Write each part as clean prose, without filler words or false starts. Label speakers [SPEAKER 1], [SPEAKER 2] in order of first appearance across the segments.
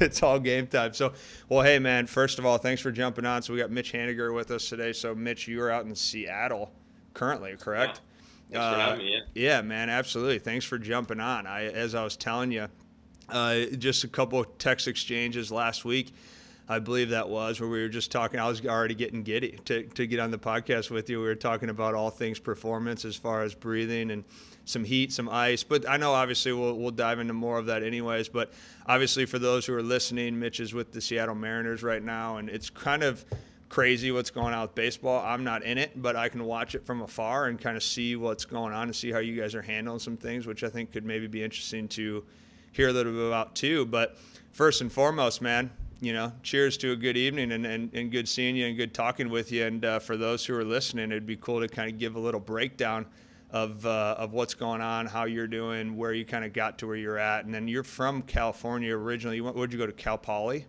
[SPEAKER 1] it's all game time. So, well, hey, man, first of all, thanks for jumping on. So we got Mitch Haniger with us today. So, Mitch, you are out in Seattle currently,
[SPEAKER 2] Yeah.
[SPEAKER 1] correct?
[SPEAKER 2] Thanks for having me. Yeah.
[SPEAKER 1] Yeah, man, absolutely. Thanks for jumping on. As I was telling you, just a couple of text exchanges last week, I believe that was, where we were just talking. I was already getting giddy to get on the podcast with you. We were talking about all things performance as far as breathing and some heat, some ice. But I know obviously we'll dive into more of that anyways. But obviously for those who are listening, Mitch is with the Seattle Mariners right now, and it's kind of crazy what's going on with baseball. I'm not in it, but I can watch it from afar and kind of see what's going on and see how you guys are handling some things, which I think could maybe be interesting to hear a little bit about too. But first and foremost, man, cheers to a good evening and good seeing you and good talking with you. And for those who are listening, it'd be cool to kind of give a little breakdown of what's going on, how you're doing, where you kind of got to where you're at. And then you're from California originally. Where'd you go to, Cal Poly?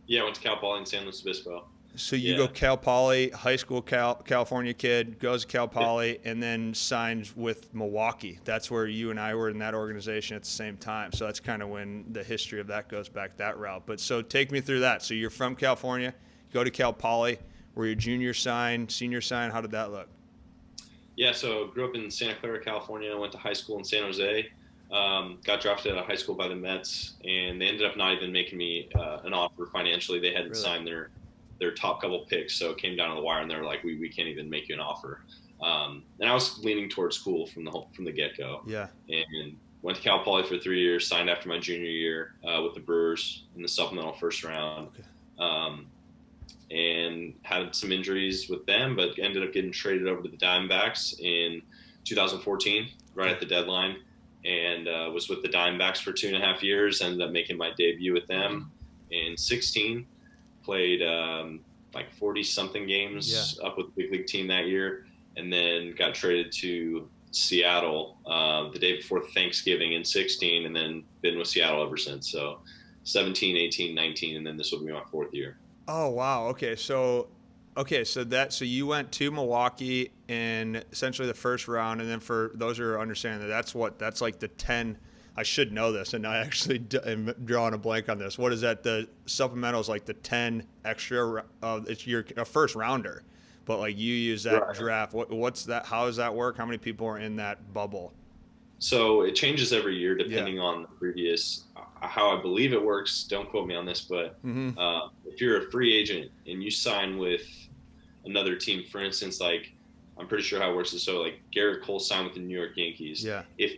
[SPEAKER 2] Yeah, I went to Cal Poly in San Luis Obispo.
[SPEAKER 1] So you
[SPEAKER 2] Yeah.
[SPEAKER 1] go Cal Poly, high school California kid, goes to Cal Poly, and then signs with Milwaukee. That's where you and I were in that organization at the same time. So that's kind of when the history of that goes back that route. But so take me through that. So you're from California, go to Cal Poly, were you junior sign, senior sign? How did that look?
[SPEAKER 2] Yeah, so grew up in Santa Clara, California. Went to high school in San Jose. Got drafted out of high school by the Mets, and they ended up not even making me an offer financially. They hadn't
[SPEAKER 1] Really?
[SPEAKER 2] signed their top couple picks, so it came down to the wire, and they were like, we can't even make you an offer. And I was leaning towards school from the get-go.
[SPEAKER 1] Yeah.
[SPEAKER 2] And went to Cal Poly for 3 years, signed after my junior year with the Brewers in the supplemental first round.
[SPEAKER 1] Okay.
[SPEAKER 2] And had some injuries with them, but ended up getting traded over to the Diamondbacks in 2014, right at the deadline, and was with the Diamondbacks for 2.5 years. Ended up making my debut with them in 16. Played like 40-something games up with the big league team that year, and then got traded to Seattle the day before Thanksgiving in 16, and then been with Seattle ever since. So 17, 18, 19, and then this will be my 4th year.
[SPEAKER 1] Oh, wow. So you went to Milwaukee in essentially the first round, and then for those who are understanding that's like the 10. I should know this, and I actually am drawing a blank on this. What is that? The supplemental is like the 10 extra. It's your a first rounder, but like you use that
[SPEAKER 2] Right.
[SPEAKER 1] draft. What's that? How does that work? How many people are in that bubble?
[SPEAKER 2] So it changes every year depending on the previous, how I believe it works. Don't quote me on this, but if you're a free agent and you sign with another team, for instance, like I'm pretty sure how it works is so like Garrett Cole signed with the New York Yankees.
[SPEAKER 1] Yeah.
[SPEAKER 2] If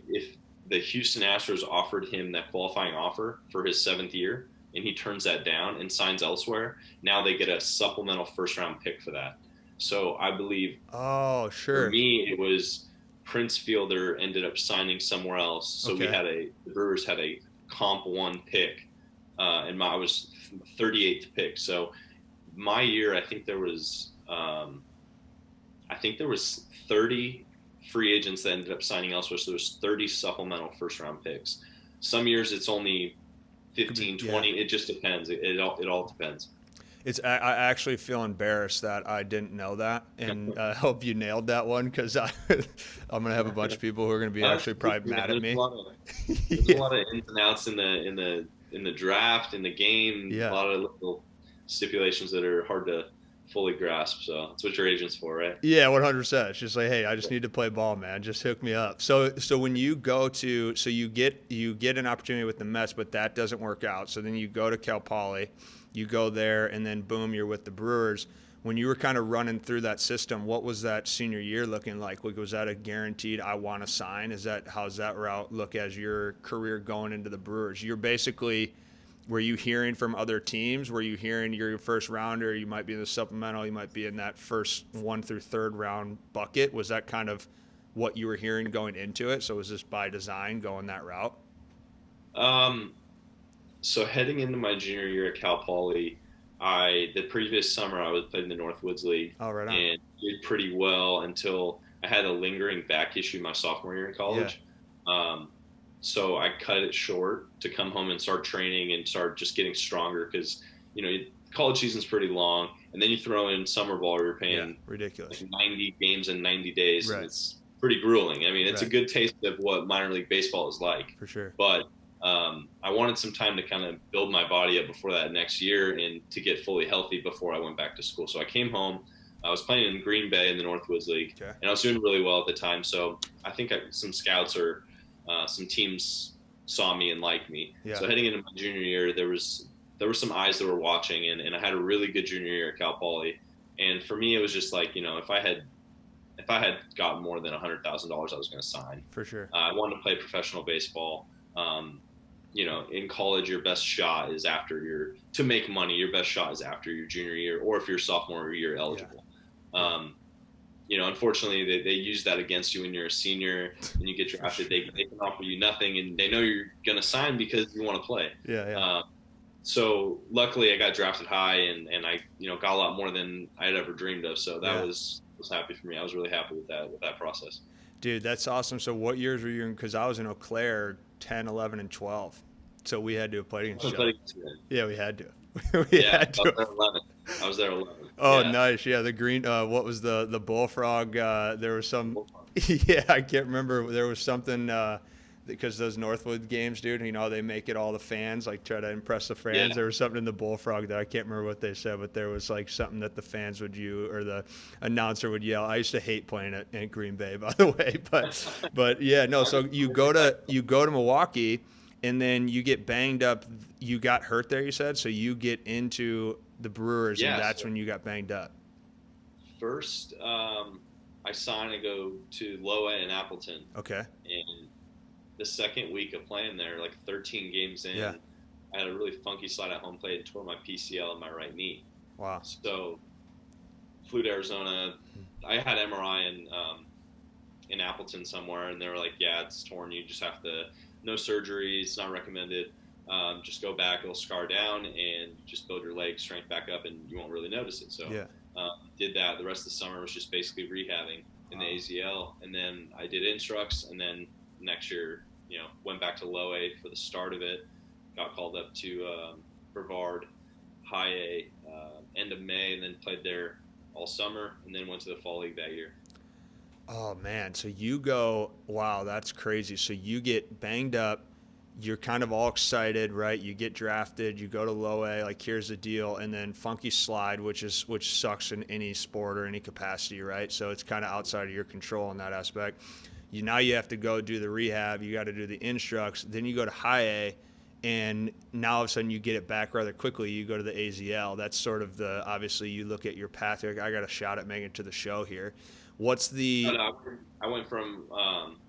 [SPEAKER 2] the Houston Astros offered him that qualifying offer for his 7th year and he turns that down and signs elsewhere, now they get a supplemental first round pick for that. So I believe
[SPEAKER 1] Oh, sure.
[SPEAKER 2] for me, it was Prince Fielder ended up signing somewhere else. So
[SPEAKER 1] Okay.
[SPEAKER 2] the Brewers had a comp 1 pick, and I was 38th pick. So my year, I think there was 30 free agents that ended up signing elsewhere. So there's 30 supplemental first round picks. Some years it's only 15, 20. It just depends. It all depends.
[SPEAKER 1] I actually feel embarrassed that I didn't know that, and I hope you nailed that one because I'm gonna have a bunch of people who are gonna be actually probably mad at me.
[SPEAKER 2] There's a lot of ins and outs in the draft, in the game.
[SPEAKER 1] Yeah.
[SPEAKER 2] A lot of little stipulations that are hard to fully grasp. So that's what your agent's for, right?
[SPEAKER 1] Yeah, 100%. It's just like, hey, I just need to play ball, man. Just hook me up. So when you go to, so you get an opportunity with the Mets, but that doesn't work out. So then you go to Cal Poly, you go there, and then boom, you're with the Brewers. When you were kind of running through that system, what was that senior year looking like? Like, was that a guaranteed I want to sign? How's that route look as your career going into the Brewers? You're basically, were you hearing from other teams? Were you hearing you're your first rounder? You might be in the supplemental. You might be in that first 1 through 3rd round bucket. Was that kind of what you were hearing going into it? So was this by design going that route?
[SPEAKER 2] So heading into my junior year at Cal Poly, the previous summer I was playing in the Northwoods League
[SPEAKER 1] Oh, right on.
[SPEAKER 2] and did pretty well until I had a lingering back issue my sophomore year in college. So I cut it short to come home and start training and start just getting stronger because, college season's pretty long. And then you throw in summer ball where you're paying
[SPEAKER 1] ridiculous.
[SPEAKER 2] like 90 games in 90 days.
[SPEAKER 1] Right.
[SPEAKER 2] And it's pretty grueling. I mean, it's a
[SPEAKER 1] Right.
[SPEAKER 2] good taste of what minor league baseball is like.
[SPEAKER 1] For sure.
[SPEAKER 2] But I wanted some time to kind of build my body up before that next year and to get fully healthy before I went back to school. So I came home. I was playing in Green Bay in the Northwoods League,
[SPEAKER 1] Okay.
[SPEAKER 2] and I was doing really well at the time. So I think some scouts or some teams saw me and liked me.
[SPEAKER 1] Yeah.
[SPEAKER 2] So heading into my junior year, there were some eyes that were watching, and I had a really good junior year at Cal Poly. And for me, it was just like, if I had gotten more than $100,000, I was going to sign.
[SPEAKER 1] For sure.
[SPEAKER 2] I wanted to play professional baseball. In college, your best shot is to make money. Your best shot is after your junior year, or if you're sophomore year eligible. Unfortunately, they use that against you when you're a senior and you get drafted. Sure. They can offer you nothing, and they know you're going to sign because you want to play.
[SPEAKER 1] Yeah.
[SPEAKER 2] So luckily, I got drafted high, and I got a lot more than I had ever dreamed of. So that was happy for me. I was really happy with that process.
[SPEAKER 1] Dude, that's awesome. So what years were you in? Because I was in Eau Claire 10, 11, and 12. So we had to have played against each other. Yeah, we had to.
[SPEAKER 2] I was there 11.
[SPEAKER 1] Oh, yeah. Nice. Yeah, the green, what was the bullfrog? There was some, yeah, I can't remember. There was something, because those Northwood games, dude, they make it all the fans, like try to impress the fans. Yeah. There was something in the bullfrog that I can't remember what they said, but there was like something that the fans would or the announcer would yell. I used to hate playing at Green Bay, by the way, but yeah, no. So you go to Milwaukee, and then you get banged up. You got hurt there, you said? So you get into the Brewers, and that's when you got banged up.
[SPEAKER 2] First, I signed to go to Low A in Appleton.
[SPEAKER 1] Okay.
[SPEAKER 2] And the second week of playing there, like 13 games in, I had a really funky slide at home plate and tore my PCL in my right knee.
[SPEAKER 1] Wow.
[SPEAKER 2] So flew to Arizona. I had MRI in Appleton somewhere, and they were like, yeah, it's torn. You just have to – no surgery. It's not recommended. Just go back. It'll scar down, and just build your leg strength back up, and you won't really notice it. So did that. The rest of the summer was just basically rehabbing in the AZL. And then I did instructs, and then next year, went back to Low A for the start of it. Got called up to Brevard High A end of May, and then played there all summer, and then went to the fall league that year.
[SPEAKER 1] Oh, man. So you go, wow, that's crazy. So you get banged up. You're kind of all excited, right? You get drafted. You go to Low A, like, here's the deal. And then funky slide, which sucks in any sport or any capacity, right? So it's kind of outside of your control in that aspect. Now you have to go do the rehab. You got to do the instructs. Then you go to High A, and now all of a sudden you get it back rather quickly. You go to the AZL. That's sort of obviously you look at your path. You're like, I got a shot at making it to the show here. What's the?
[SPEAKER 2] No, I went from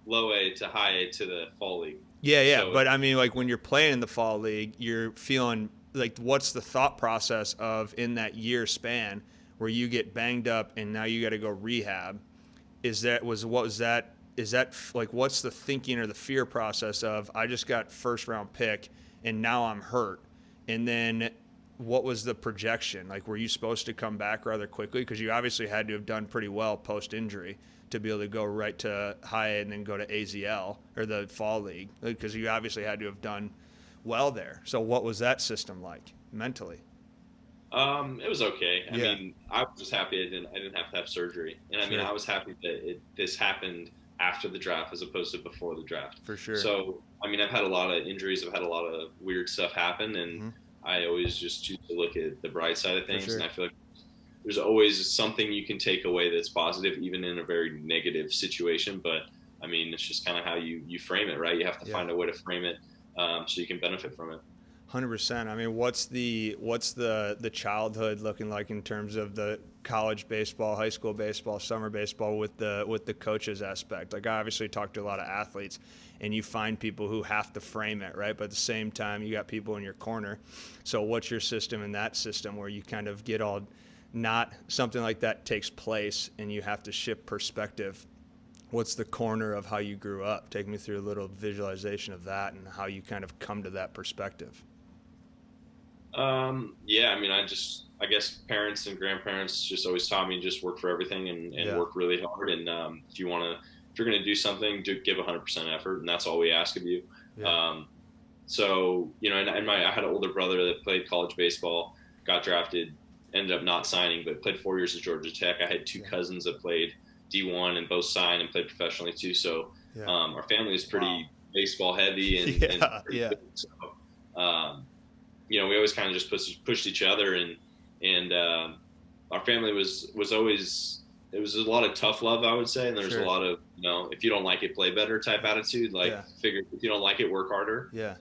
[SPEAKER 2] Low A to High A to the fall league.
[SPEAKER 1] Yeah. So, but I mean, like when you're playing in the fall league, you're feeling like, what's the thought process of in that year span where you get banged up and now you got to go rehab? Is that like, what's the thinking or the fear process of, I just got first round pick and now I'm hurt? And then what was the projection? Like, were you supposed to come back rather quickly? Because you obviously had to have done pretty well post-injury to be able to go right to High A and then go to AZL or the fall league, because you obviously had to have done well there. So what was that system like mentally?
[SPEAKER 2] It was okay. I mean, I was just happy I didn't have to have surgery. And I mean, I was happy that this happened after the draft as opposed to before the draft.
[SPEAKER 1] For sure.
[SPEAKER 2] So, I mean, I've had a lot of injuries. I've had a lot of weird stuff happen, and I always just choose to look at the bright side of things. And I feel like there's always something you can take away that's positive, even in a very negative situation. But I mean, it's just kind of how you frame it, right? You have to find a way to frame it so you can benefit from it.
[SPEAKER 1] 100%. I mean, what's the childhood looking like in terms of the college baseball, high school baseball, summer baseball with the coaches aspect? Like, I obviously talk to a lot of athletes, and you find people who have to frame it, right? But at the same time, you got people in your corner. So what's your system in that system where you kind of get all, not something like that takes place and you have to shift perspective? What's the corner of how you grew up? Take me through a little visualization of that and how you kind of come to that perspective.
[SPEAKER 2] Yeah, I mean, I guess parents and grandparents just always taught me just work for everything and work really hard. And if you're going to do something, give 100% effort, and that's all we ask of you. Yeah. So, I had an older brother that played college baseball, got drafted, ended up not signing, but played 4 years at Georgia Tech. I had two cousins that played D1 and both signed and played professionally too. So our family is pretty baseball heavy and
[SPEAKER 1] yeah.
[SPEAKER 2] So, we always kind of just pushed each other, and our family was always, it was a lot of tough love, I would say, and there's a lot of, if you don't like it, play better type attitude. Like, figure if you don't like it, work harder.
[SPEAKER 1] Yeah.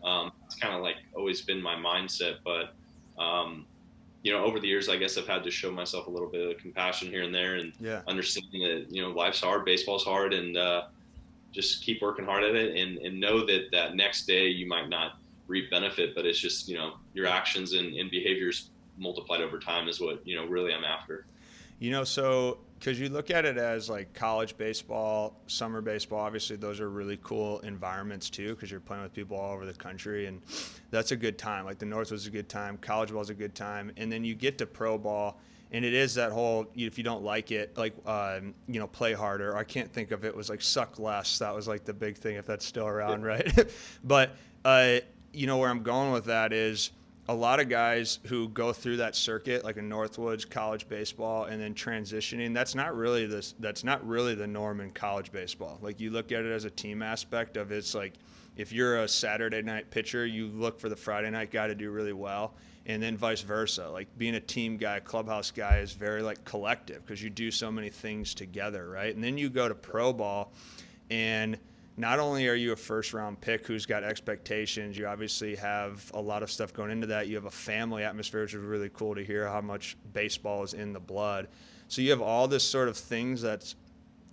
[SPEAKER 2] It's kind of like always been my mindset, but over the years, I guess I've had to show myself a little bit of compassion here and there, and understanding that life's hard, baseball's hard, and just keep working hard at it, and know that next day you might not reap benefit, but it's just your actions and behaviors multiplied over time is what really I'm after.
[SPEAKER 1] So because you look at it as like college baseball, summer baseball, obviously those are really cool environments too, because you're playing with people all over the country, and that's a good time. Like the North was a good time, college ball is a good time, and then you get to pro ball, and it is that whole, if you don't like it, like play harder. I can't think of it, was like suck less. That was like the big thing, if that's still around, right? But where I'm going with that is, a lot of guys who go through that circuit, like a Northwoods, college baseball, and then transitioning, that's not really the norm in college baseball. Like, you look at it as a team aspect of, it's like, if you're a Saturday night pitcher, you look for the Friday night guy to do really well, and then vice versa. Like, being a team guy, clubhouse guy is very like collective, because you do so many things together, right? And then you go to pro ball, and not only are you a first-round pick who's got expectations, you obviously have a lot of stuff going into that. You have a family atmosphere, which is really cool to hear how much baseball is in the blood. So you have all this sort of things that's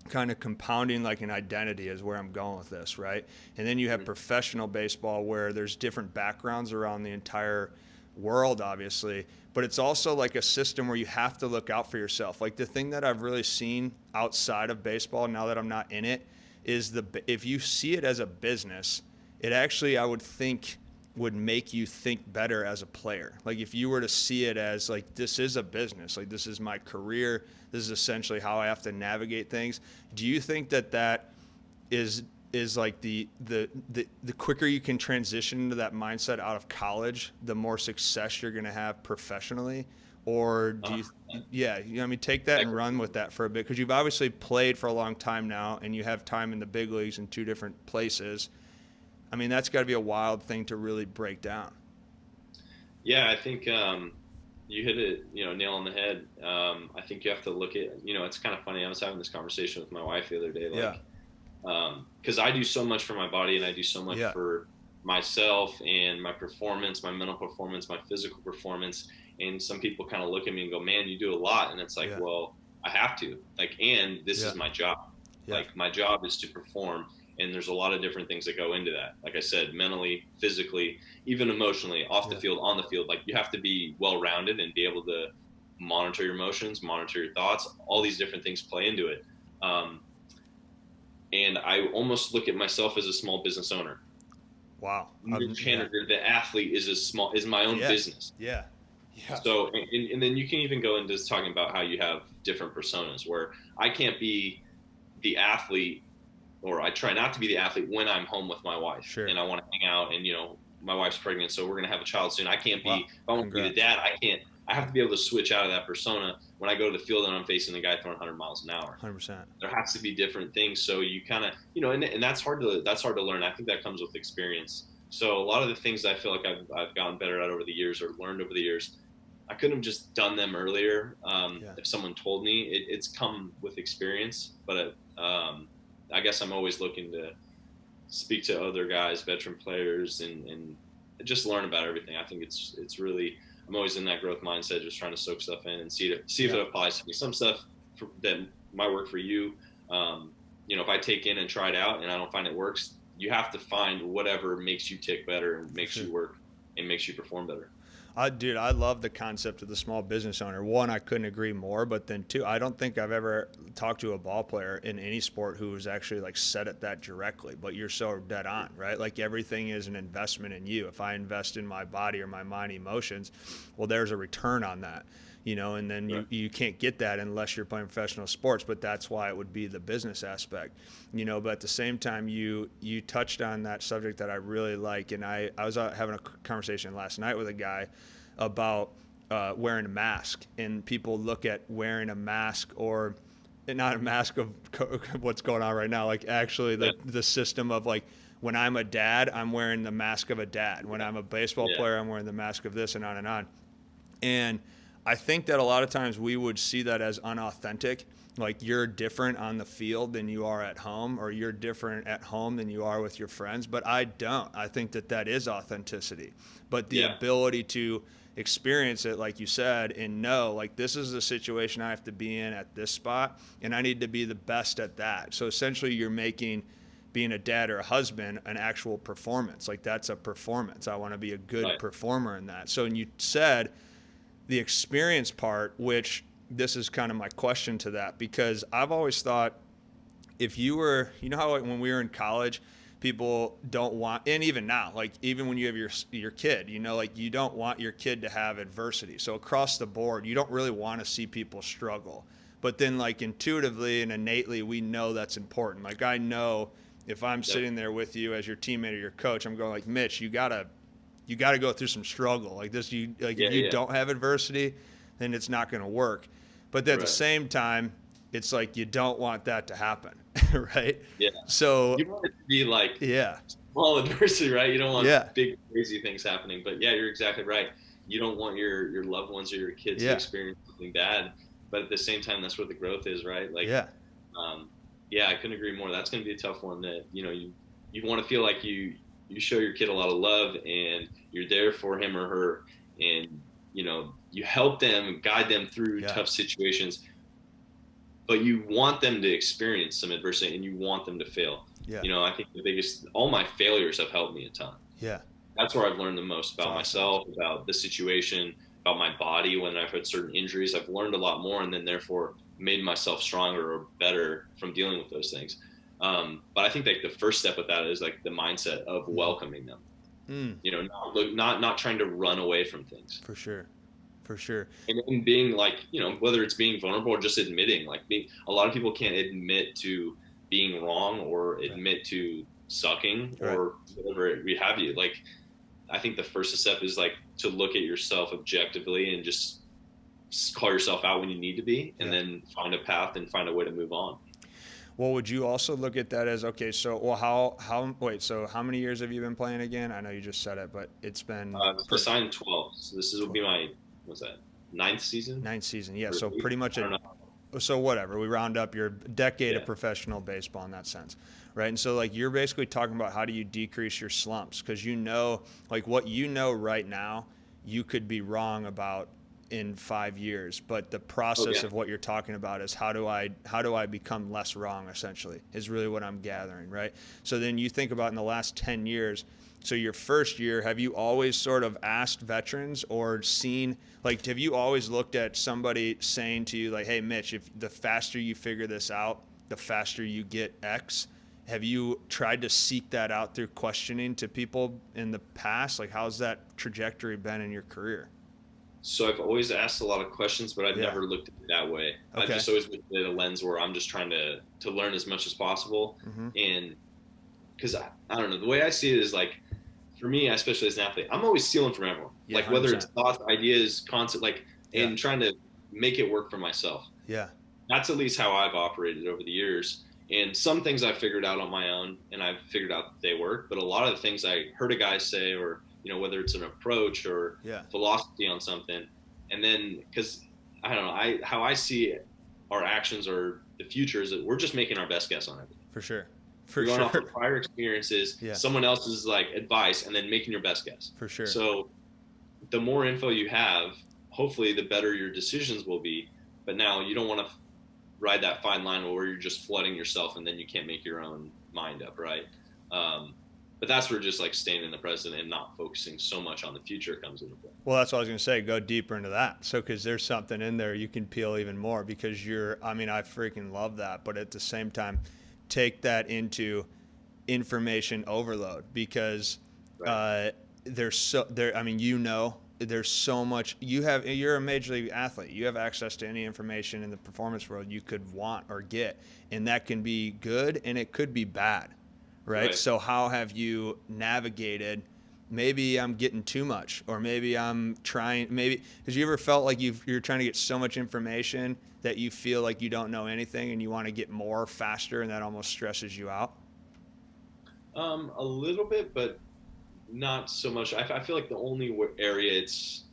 [SPEAKER 1] kind of compounding like an identity, is where I'm going with this, right? And then you have professional baseball, where there's different backgrounds around the entire world, obviously, but it's also like a system where you have to look out for yourself. Like, the thing that I've really seen outside of baseball, now that I'm not in it, is if you see it as a business, it actually, I would think, would make you think better as a player. Like, if you were to see it as like, this is a business, like this is my career, this is essentially how I have to navigate things. Do you think that is like the quicker you can transition into that mindset out of college, the more success you're going to have professionally? Or do you, take that and run with that for a bit, because you've obviously played for a long time now, and you have time in the big leagues in two different places. I mean, that's got to be a wild thing to really break down. Yeah,
[SPEAKER 2] I think you hit it, nail on the head. I think you have to look at, it's kind of funny. I was having this conversation with my wife the other day, because I do so much for my body, and I do so much for myself and my performance, my mental performance, my physical performance. And some people kind of look at me and go, man, you do a lot. And it's like, well, I have to, and this is my job. Like, my job is to perform. And there's a lot of different things that go into that. Like I said, mentally, physically, even emotionally, off the field, on the field. Like, you have to be well-rounded and be able to monitor your emotions, monitor your thoughts. All these different things play into it. And I almost look at myself as a small business owner.
[SPEAKER 1] Wow.
[SPEAKER 2] Mitch Haniger, the athlete, is my own business.
[SPEAKER 1] Yeah.
[SPEAKER 2] So, and then you can even go into talking about how you have different personas, where I can't be the athlete, or I try not to be the athlete when I'm home with my wife, and I want to hang out, and my wife's pregnant, so we're going to have a child soon. I can't be, if I want to be the dad, I have to be able to switch out of that persona when I go to the field and I'm facing the guy throwing 100 miles an hour.
[SPEAKER 1] 100%.
[SPEAKER 2] There has to be different things. So you kind of, and that's hard to learn. I think that comes with experience. So a lot of the things I feel like I've gotten better at over the years, or learned over the years, I couldn't have just done them earlier. If someone told me, it's come with experience, but I guess I'm always looking to speak to other guys, veteran players, and just learn about everything. I think it's really, I'm always in that growth mindset, just trying to soak stuff in and see if it applies to me. Some stuff that might work for you, if I take in and try it out and I don't find it works, you have to find whatever makes you tick better and makes you work and makes you perform better.
[SPEAKER 1] Dude, I love the concept of the small business owner. One, I couldn't agree more, but then two, I don't think I've ever talked to a ball player in any sport who has actually like said it that directly, but you're so dead on, right? Like, everything is an investment in you. If I invest in my body or my mind, emotions, well, there's a return on that, and then you can't get that unless you're playing professional sports, but that's why it would be the business aspect, but at the same time, you touched on that subject that I really like. And I was having a conversation last night with a guy about wearing a mask, and people look at wearing a mask, or not a mask of what's going on right now, like actually the system of like when I'm a dad, I'm wearing the mask of a dad. When I'm a baseball
[SPEAKER 2] Yeah.
[SPEAKER 1] player, I'm wearing the mask of this, and on and on. And I think that a lot of times we would see that as unauthentic. Like, you're different on the field than you are at home, or you're different at home than you are with your friends. But I don't. I think that that is authenticity. But the ability to experience it, like you said, and know, like, this is the situation I have to be in at this spot, and I need to be the best at that. So essentially you're making being a dad or a husband an actual performance. Like, that's a performance. I want to be a good performer in that. So, and you said the experience part, which this is kind of my question to that, because I've always thought, if you were, you know how, like, when we were in college, people don't want, and even now, like, even when you have your kid, you know, like, you don't want your kid to have adversity. So across the board, you don't really want to see people struggle. But then, like, intuitively and innately, we know that's important. Like, I know if I'm sitting there with you as your teammate or your coach, I'm going like, Mitch, you gotta go through some struggle like this. If you don't have adversity, then it's not going to work. But at the same time, it's like, you don't want that to happen, right?
[SPEAKER 2] Yeah.
[SPEAKER 1] So
[SPEAKER 2] you want it to be like small adversity, right? You don't want big crazy things happening. But yeah, you're exactly right. You don't want your loved ones or your kids to experience something bad. But at the same time, that's where the growth is, right? Like, I couldn't agree more. That's going to be a tough one. That, you know, you want to feel like you show your kid a lot of love, and you're there for him or her, and, you know, you help them, guide them through tough situations, but you want them to experience some adversity, and you want them to fail. You know, I think all my failures have helped me a ton. That's where I've learned the most about myself, about the situation, about my body. When I've had certain injuries, I've learned a lot more, and then therefore made myself stronger or better from dealing with those things. But I think, like, the first step with that is, like, the mindset of welcoming them. You know, not trying to run away from things.
[SPEAKER 1] For sure.
[SPEAKER 2] And being, like, you know, whether it's being vulnerable or just admitting, like, a lot of people can't admit to being wrong or admit to sucking or whatever we have you. Like, I think the first step is, like, to look at yourself objectively and just call yourself out when you need to be, and then find a path and find a way to move on.
[SPEAKER 1] Well, would you also look at that as, okay, so, well, so how many years have you been playing again? I know you just said it, but it's been
[SPEAKER 2] signed 12. So this will be my, what's that, ninth season?
[SPEAKER 1] Yeah. So pretty much so whatever, we round up your decade of professional baseball in that sense, right? And so, like, you're basically talking about, how do you decrease your slumps? Because, you know, like, what you know right now, you could be wrong about in 5 years, but the process of what you're talking about is, how do I become less wrong, essentially, is really what I'm gathering, right? So then you think about in the last 10 years, so your first year, have you always sort of asked veterans, or seen, like, have you always looked at somebody saying to you, like, hey, Mitch, if the faster you figure this out, the faster you get X? Have you tried to seek that out through questioning to people in the past? Like, how's that trajectory been in your career?
[SPEAKER 2] So I've always asked a lot of questions, but I've never looked at it that way. I've just always looked at a lens where I'm just trying to learn as much as possible. And because I don't know, the way I see it is, like, for me, especially as an athlete, I'm always stealing from everyone. Like, 100%. Whether it's thoughts, ideas, concept, like, and trying to make it work for myself. That's at least how I've operated over the years. And some things I've figured out on my own, and I've figured out that they work. But a lot of the things I heard a guy say, or, you know, whether it's an approach or philosophy on something, and then, because I don't know, how I see our actions or the future is that we're just making our best guess on everything.
[SPEAKER 1] For sure.
[SPEAKER 2] We're going off of prior experiences, someone else's, like, advice, and then making your best guess.
[SPEAKER 1] For sure.
[SPEAKER 2] So the more info you have, hopefully the better your decisions will be. But now you don't want to ride that fine line where you're just flooding yourself and then you can't make your own mind up, right? But that's where just, like, staying in the present and not focusing so much on the future comes into play.
[SPEAKER 1] Well, that's what I was going to say. Go deeper into that. So, because there's something in there you can peel even more, because I freaking love that. But at the same time, take that into information overload, because there's so much. You're a major league athlete. You have access to any information in the performance world you could want or get, and that can be good and it could be bad. Right? So how have you navigated, maybe I'm getting too much, or maybe I'm trying, because you ever felt like you're trying to get so much information that you feel like you don't know anything and you want to get more faster, and that almost stresses you out?
[SPEAKER 2] A little bit, but not so much. I feel like the only area it's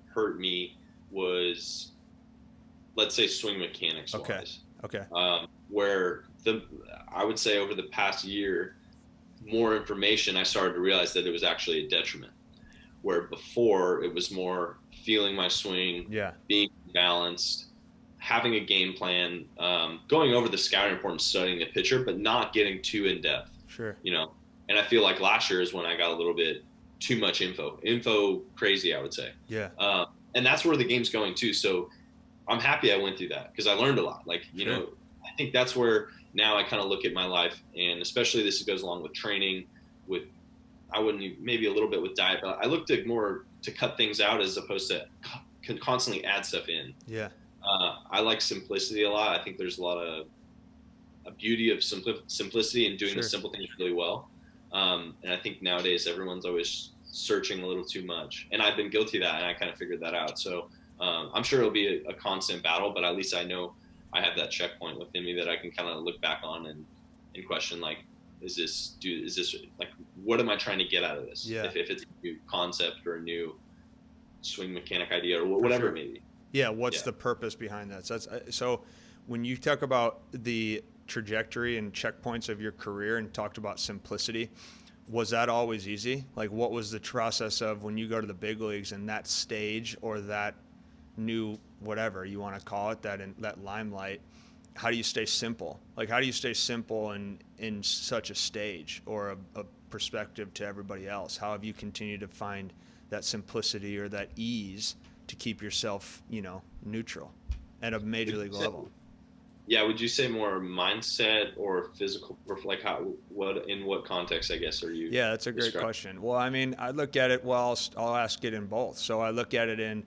[SPEAKER 2] hurt me was, let's say, swing mechanics
[SPEAKER 1] Okay.
[SPEAKER 2] wise.
[SPEAKER 1] Okay.
[SPEAKER 2] Where I would say over the past year, more information, I started to realize that it was actually a detriment. Where before it was more feeling my swing,
[SPEAKER 1] Yeah.
[SPEAKER 2] being balanced, having a game plan, going over the scouting report and studying the pitcher, but not getting too in depth.
[SPEAKER 1] Sure.
[SPEAKER 2] And I feel like last year is when I got a little bit too much info crazy, I would say.
[SPEAKER 1] Yeah.
[SPEAKER 2] And that's where the game's going too. So I'm happy I went through that because I learned a lot. Like,
[SPEAKER 1] Sure.
[SPEAKER 2] I think that's where now I kind of look at my life, and especially this goes along with training, with, I wouldn't, maybe a little bit with diet, but I looked at more to cut things out as opposed to constantly add stuff in.
[SPEAKER 1] Yeah.
[SPEAKER 2] I like simplicity a lot. I think there's a lot of a beauty of simplicity and doing
[SPEAKER 1] Sure.
[SPEAKER 2] the simple things really well. And I think nowadays everyone's always searching a little too much, and I've been guilty of that, and I kind of figured that out. So I'm sure it'll be a constant battle, but at least I know I have that checkpoint within me that I can kind of look back on and question, like, is this like, what am I trying to get out of this?
[SPEAKER 1] Yeah.
[SPEAKER 2] If it's a new concept or a new swing mechanic idea or whatever it may be.
[SPEAKER 1] Yeah. What's the purpose behind that? So when you talk about the trajectory and checkpoints of your career and talked about simplicity, was that always easy? Like, what was the process of when you go to the big leagues and that stage or that new, whatever you want to call it, that limelight? How do you stay simple? Like, how do you stay simple in such a stage or a perspective to everybody else? How have you continued to find that simplicity or that ease to keep yourself, neutral at a major league level?
[SPEAKER 2] Yeah, would you say more mindset or physical, or like in what context, I guess, are you?
[SPEAKER 1] Yeah, that's a great question. Well, I mean, I look at it, well, I'll ask it in both. So I look at it in,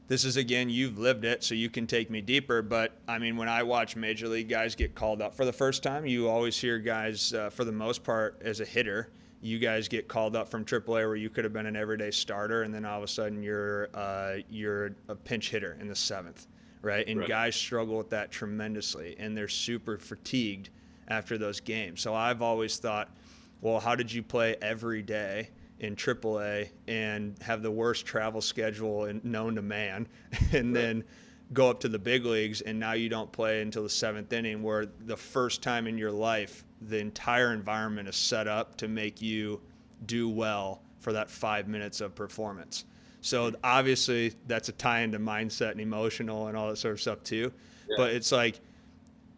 [SPEAKER 1] this is, again, you've lived it, so you can take me deeper. But, I mean, when I watch major league guys get called up for the first time, you always hear guys, for the most part, as a hitter, you guys get called up from AAA where you could have been an everyday starter, and then all of a sudden you're a pinch hitter in the seventh. Right? And guys struggle with that tremendously, and they're super fatigued after those games. So I've always thought, well, how did you play every day in AAA and have the worst travel schedule known to man, and then go up to the big leagues, and now you don't play until the seventh inning, where the first time in your life the entire environment is set up to make you do well for that 5 minutes of performance. So obviously that's a tie into mindset and emotional and all that sort of stuff too. Yeah. But it's like,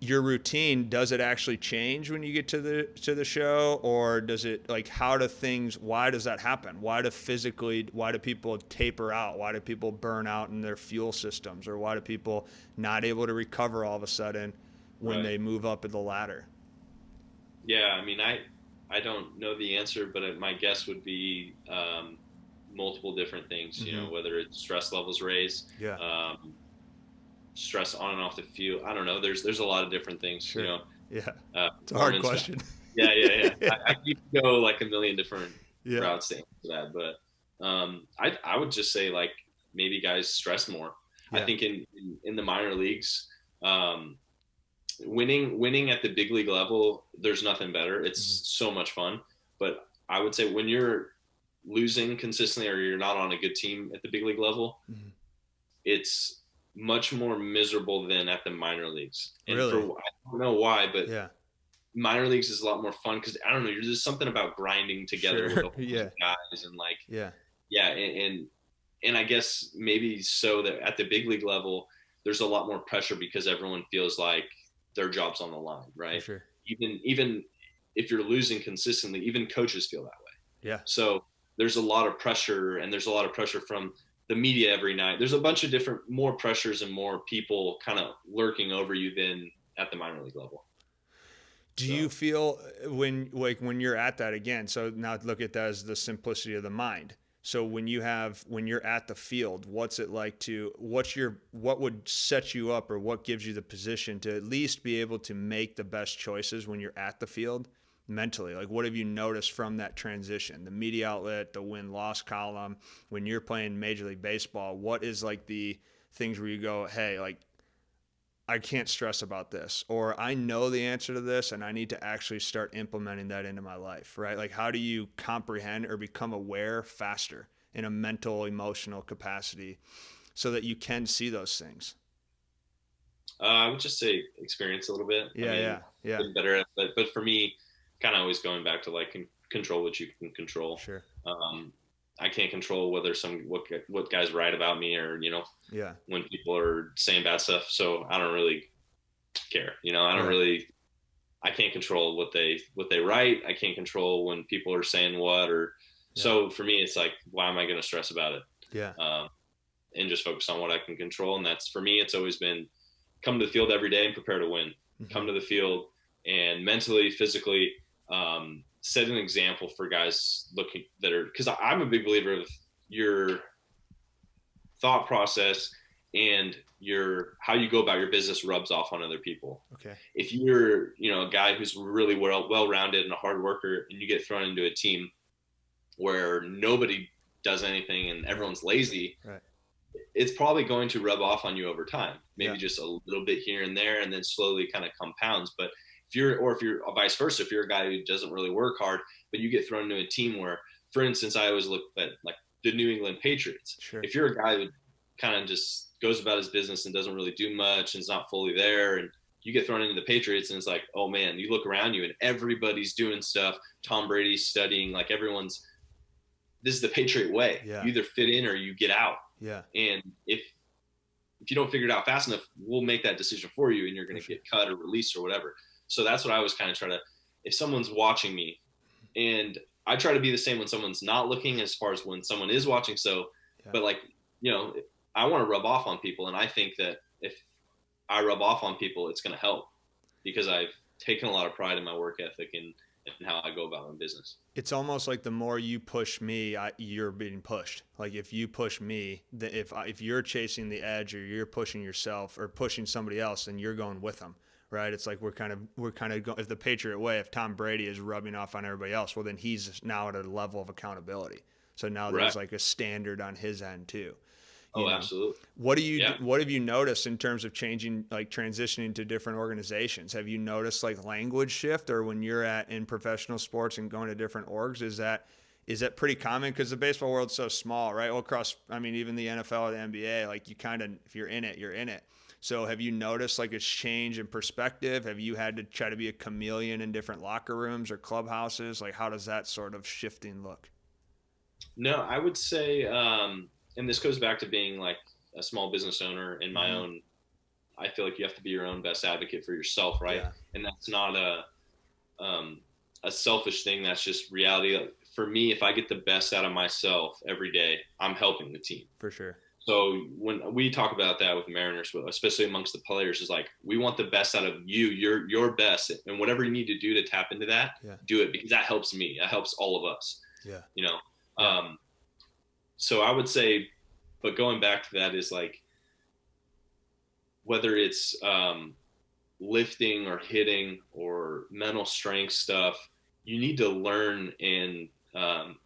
[SPEAKER 1] your routine, does it actually change when you get to the show, or does it, like, why does that happen? Why do people taper out? Why do people burn out in their fuel systems, or why do people not able to recover all of a sudden when they move up the ladder?
[SPEAKER 2] Yeah, I mean, I don't know the answer, but my guess would be multiple different things, whether it's stress levels raise, stress on and off the field. I don't know. There's a lot of different things,
[SPEAKER 1] Yeah. It's a hard question.
[SPEAKER 2] Yeah. I could go like a million different routes to answer that, but I would just say, like, maybe guys stress more. I think in the minor leagues, winning at the big league level, there's nothing better. It's so much fun. But I would say when you're losing consistently, or you're not on a good team at the big league level, it's much more miserable than at the minor leagues. And
[SPEAKER 1] really?
[SPEAKER 2] I don't know why, but minor leagues is a lot more fun because, I don't know, there's something about grinding together with a whole bunch of guys, and like and I guess maybe so that at the big league level there's a lot more pressure because everyone feels like their job's on the line, right?
[SPEAKER 1] Sure.
[SPEAKER 2] Even if you're losing consistently, even coaches feel that way.
[SPEAKER 1] Yeah.
[SPEAKER 2] So there's a lot of pressure, and there's a lot of pressure from the media every night. There's a bunch of more pressures and more people kind of lurking over you than at the minor league level.
[SPEAKER 1] Do you feel when you're at that again? So now look at that as the simplicity of the mind. So when you're at the field, what's it like what would set you up, or what gives you the position to at least be able to make the best choices when you're at the field mentally? Like, what have you noticed from that transition? The media outlet, the win-loss column, when you're playing Major League Baseball, what is like the things where you go, hey, like, I can't stress about this, or I know the answer to this and I need to actually start implementing that into my life, right? Like, how do you comprehend or become aware faster in a mental, emotional capacity so that you can see those things?
[SPEAKER 2] I would just say experience a little bit. I mean, getting better at it. But for me, kind of always going back to like control what you can control.
[SPEAKER 1] Sure.
[SPEAKER 2] I can't control whether what guys write about me or, when people are saying bad stuff. So I don't really care. I can't control what they write. I can't control when people are saying what, so for me, it's like, why am I going to stress about it?
[SPEAKER 1] Yeah.
[SPEAKER 2] And just focus on what I can control. And that's, for me, it's always been come to the field every day and prepare to win.
[SPEAKER 1] Mm-hmm.
[SPEAKER 2] Come to the field and mentally, physically, set an example for guys because I'm a big believer of your thought process and how you go about your business rubs off on other people.
[SPEAKER 1] Okay.
[SPEAKER 2] If you're, a guy who's really well-rounded and a hard worker, and you get thrown into a team where nobody does anything and everyone's lazy,
[SPEAKER 1] right,
[SPEAKER 2] it's probably going to rub off on you over time. Maybe just a little bit here and there, and then slowly kind of compounds. But if you're vice versa, if you're a guy who doesn't really work hard, but you get thrown into a team where, for instance, I always look at like the New England Patriots.
[SPEAKER 1] Sure.
[SPEAKER 2] If you're a guy who kind of just goes about his business and doesn't really do much and is not fully there, and you get thrown into the Patriots, and it's like, oh man, you look around you and everybody's doing stuff. Tom Brady's studying, like this is the Patriot way.
[SPEAKER 1] Yeah.
[SPEAKER 2] You either fit in or you get out.
[SPEAKER 1] Yeah.
[SPEAKER 2] And if you don't figure it out fast enough, we'll make that decision for you, and you're going to get cut or released or whatever. So that's what I was kind of trying to, if someone's watching me, and I try to be the same when someone's not looking as far as when someone is watching. So, but like, I want to rub off on people. And I think that if I rub off on people, it's going to help, because I've taken a lot of pride in my work ethic and how I go about my business.
[SPEAKER 1] It's almost like the more you push me, you're being pushed. Like if you push me, if you're chasing the edge or you're pushing yourself or pushing somebody else, then you're going with them, right? It's like we're kind of going, if the Patriot way, if Tom Brady is rubbing off on everybody else, well, then he's now at a level of accountability. So now there's like a standard on his end too.
[SPEAKER 2] Absolutely.
[SPEAKER 1] What have you noticed in terms of changing, like transitioning to different organizations? Have you noticed like language shift, or when you're in professional sports and going to different orgs, is that pretty common? Because the baseball world's so small, right? All across, even the NFL or the NBA, like you kind of, if you're in it, you're in it. So have you noticed like a change in perspective? Have you had to try to be a chameleon in different locker rooms or clubhouses? Like how does that sort of shifting look?
[SPEAKER 2] No, I would say, and this goes back to being like a small business owner in my own, I feel like you have to be your own best advocate for yourself. Right. Yeah. And that's not a selfish thing. That's just reality. For me, if I get the best out of myself every day, I'm helping the team.
[SPEAKER 1] For sure.
[SPEAKER 2] So when we talk about that with Mariners, especially amongst the players, is like, we want the best out of you, your best, and whatever you need to do to tap into that, do it, because that helps me. That helps all of us. Yeah. So I would say, but going back to that is like, whether it's lifting or hitting or mental strength stuff, you need to learn and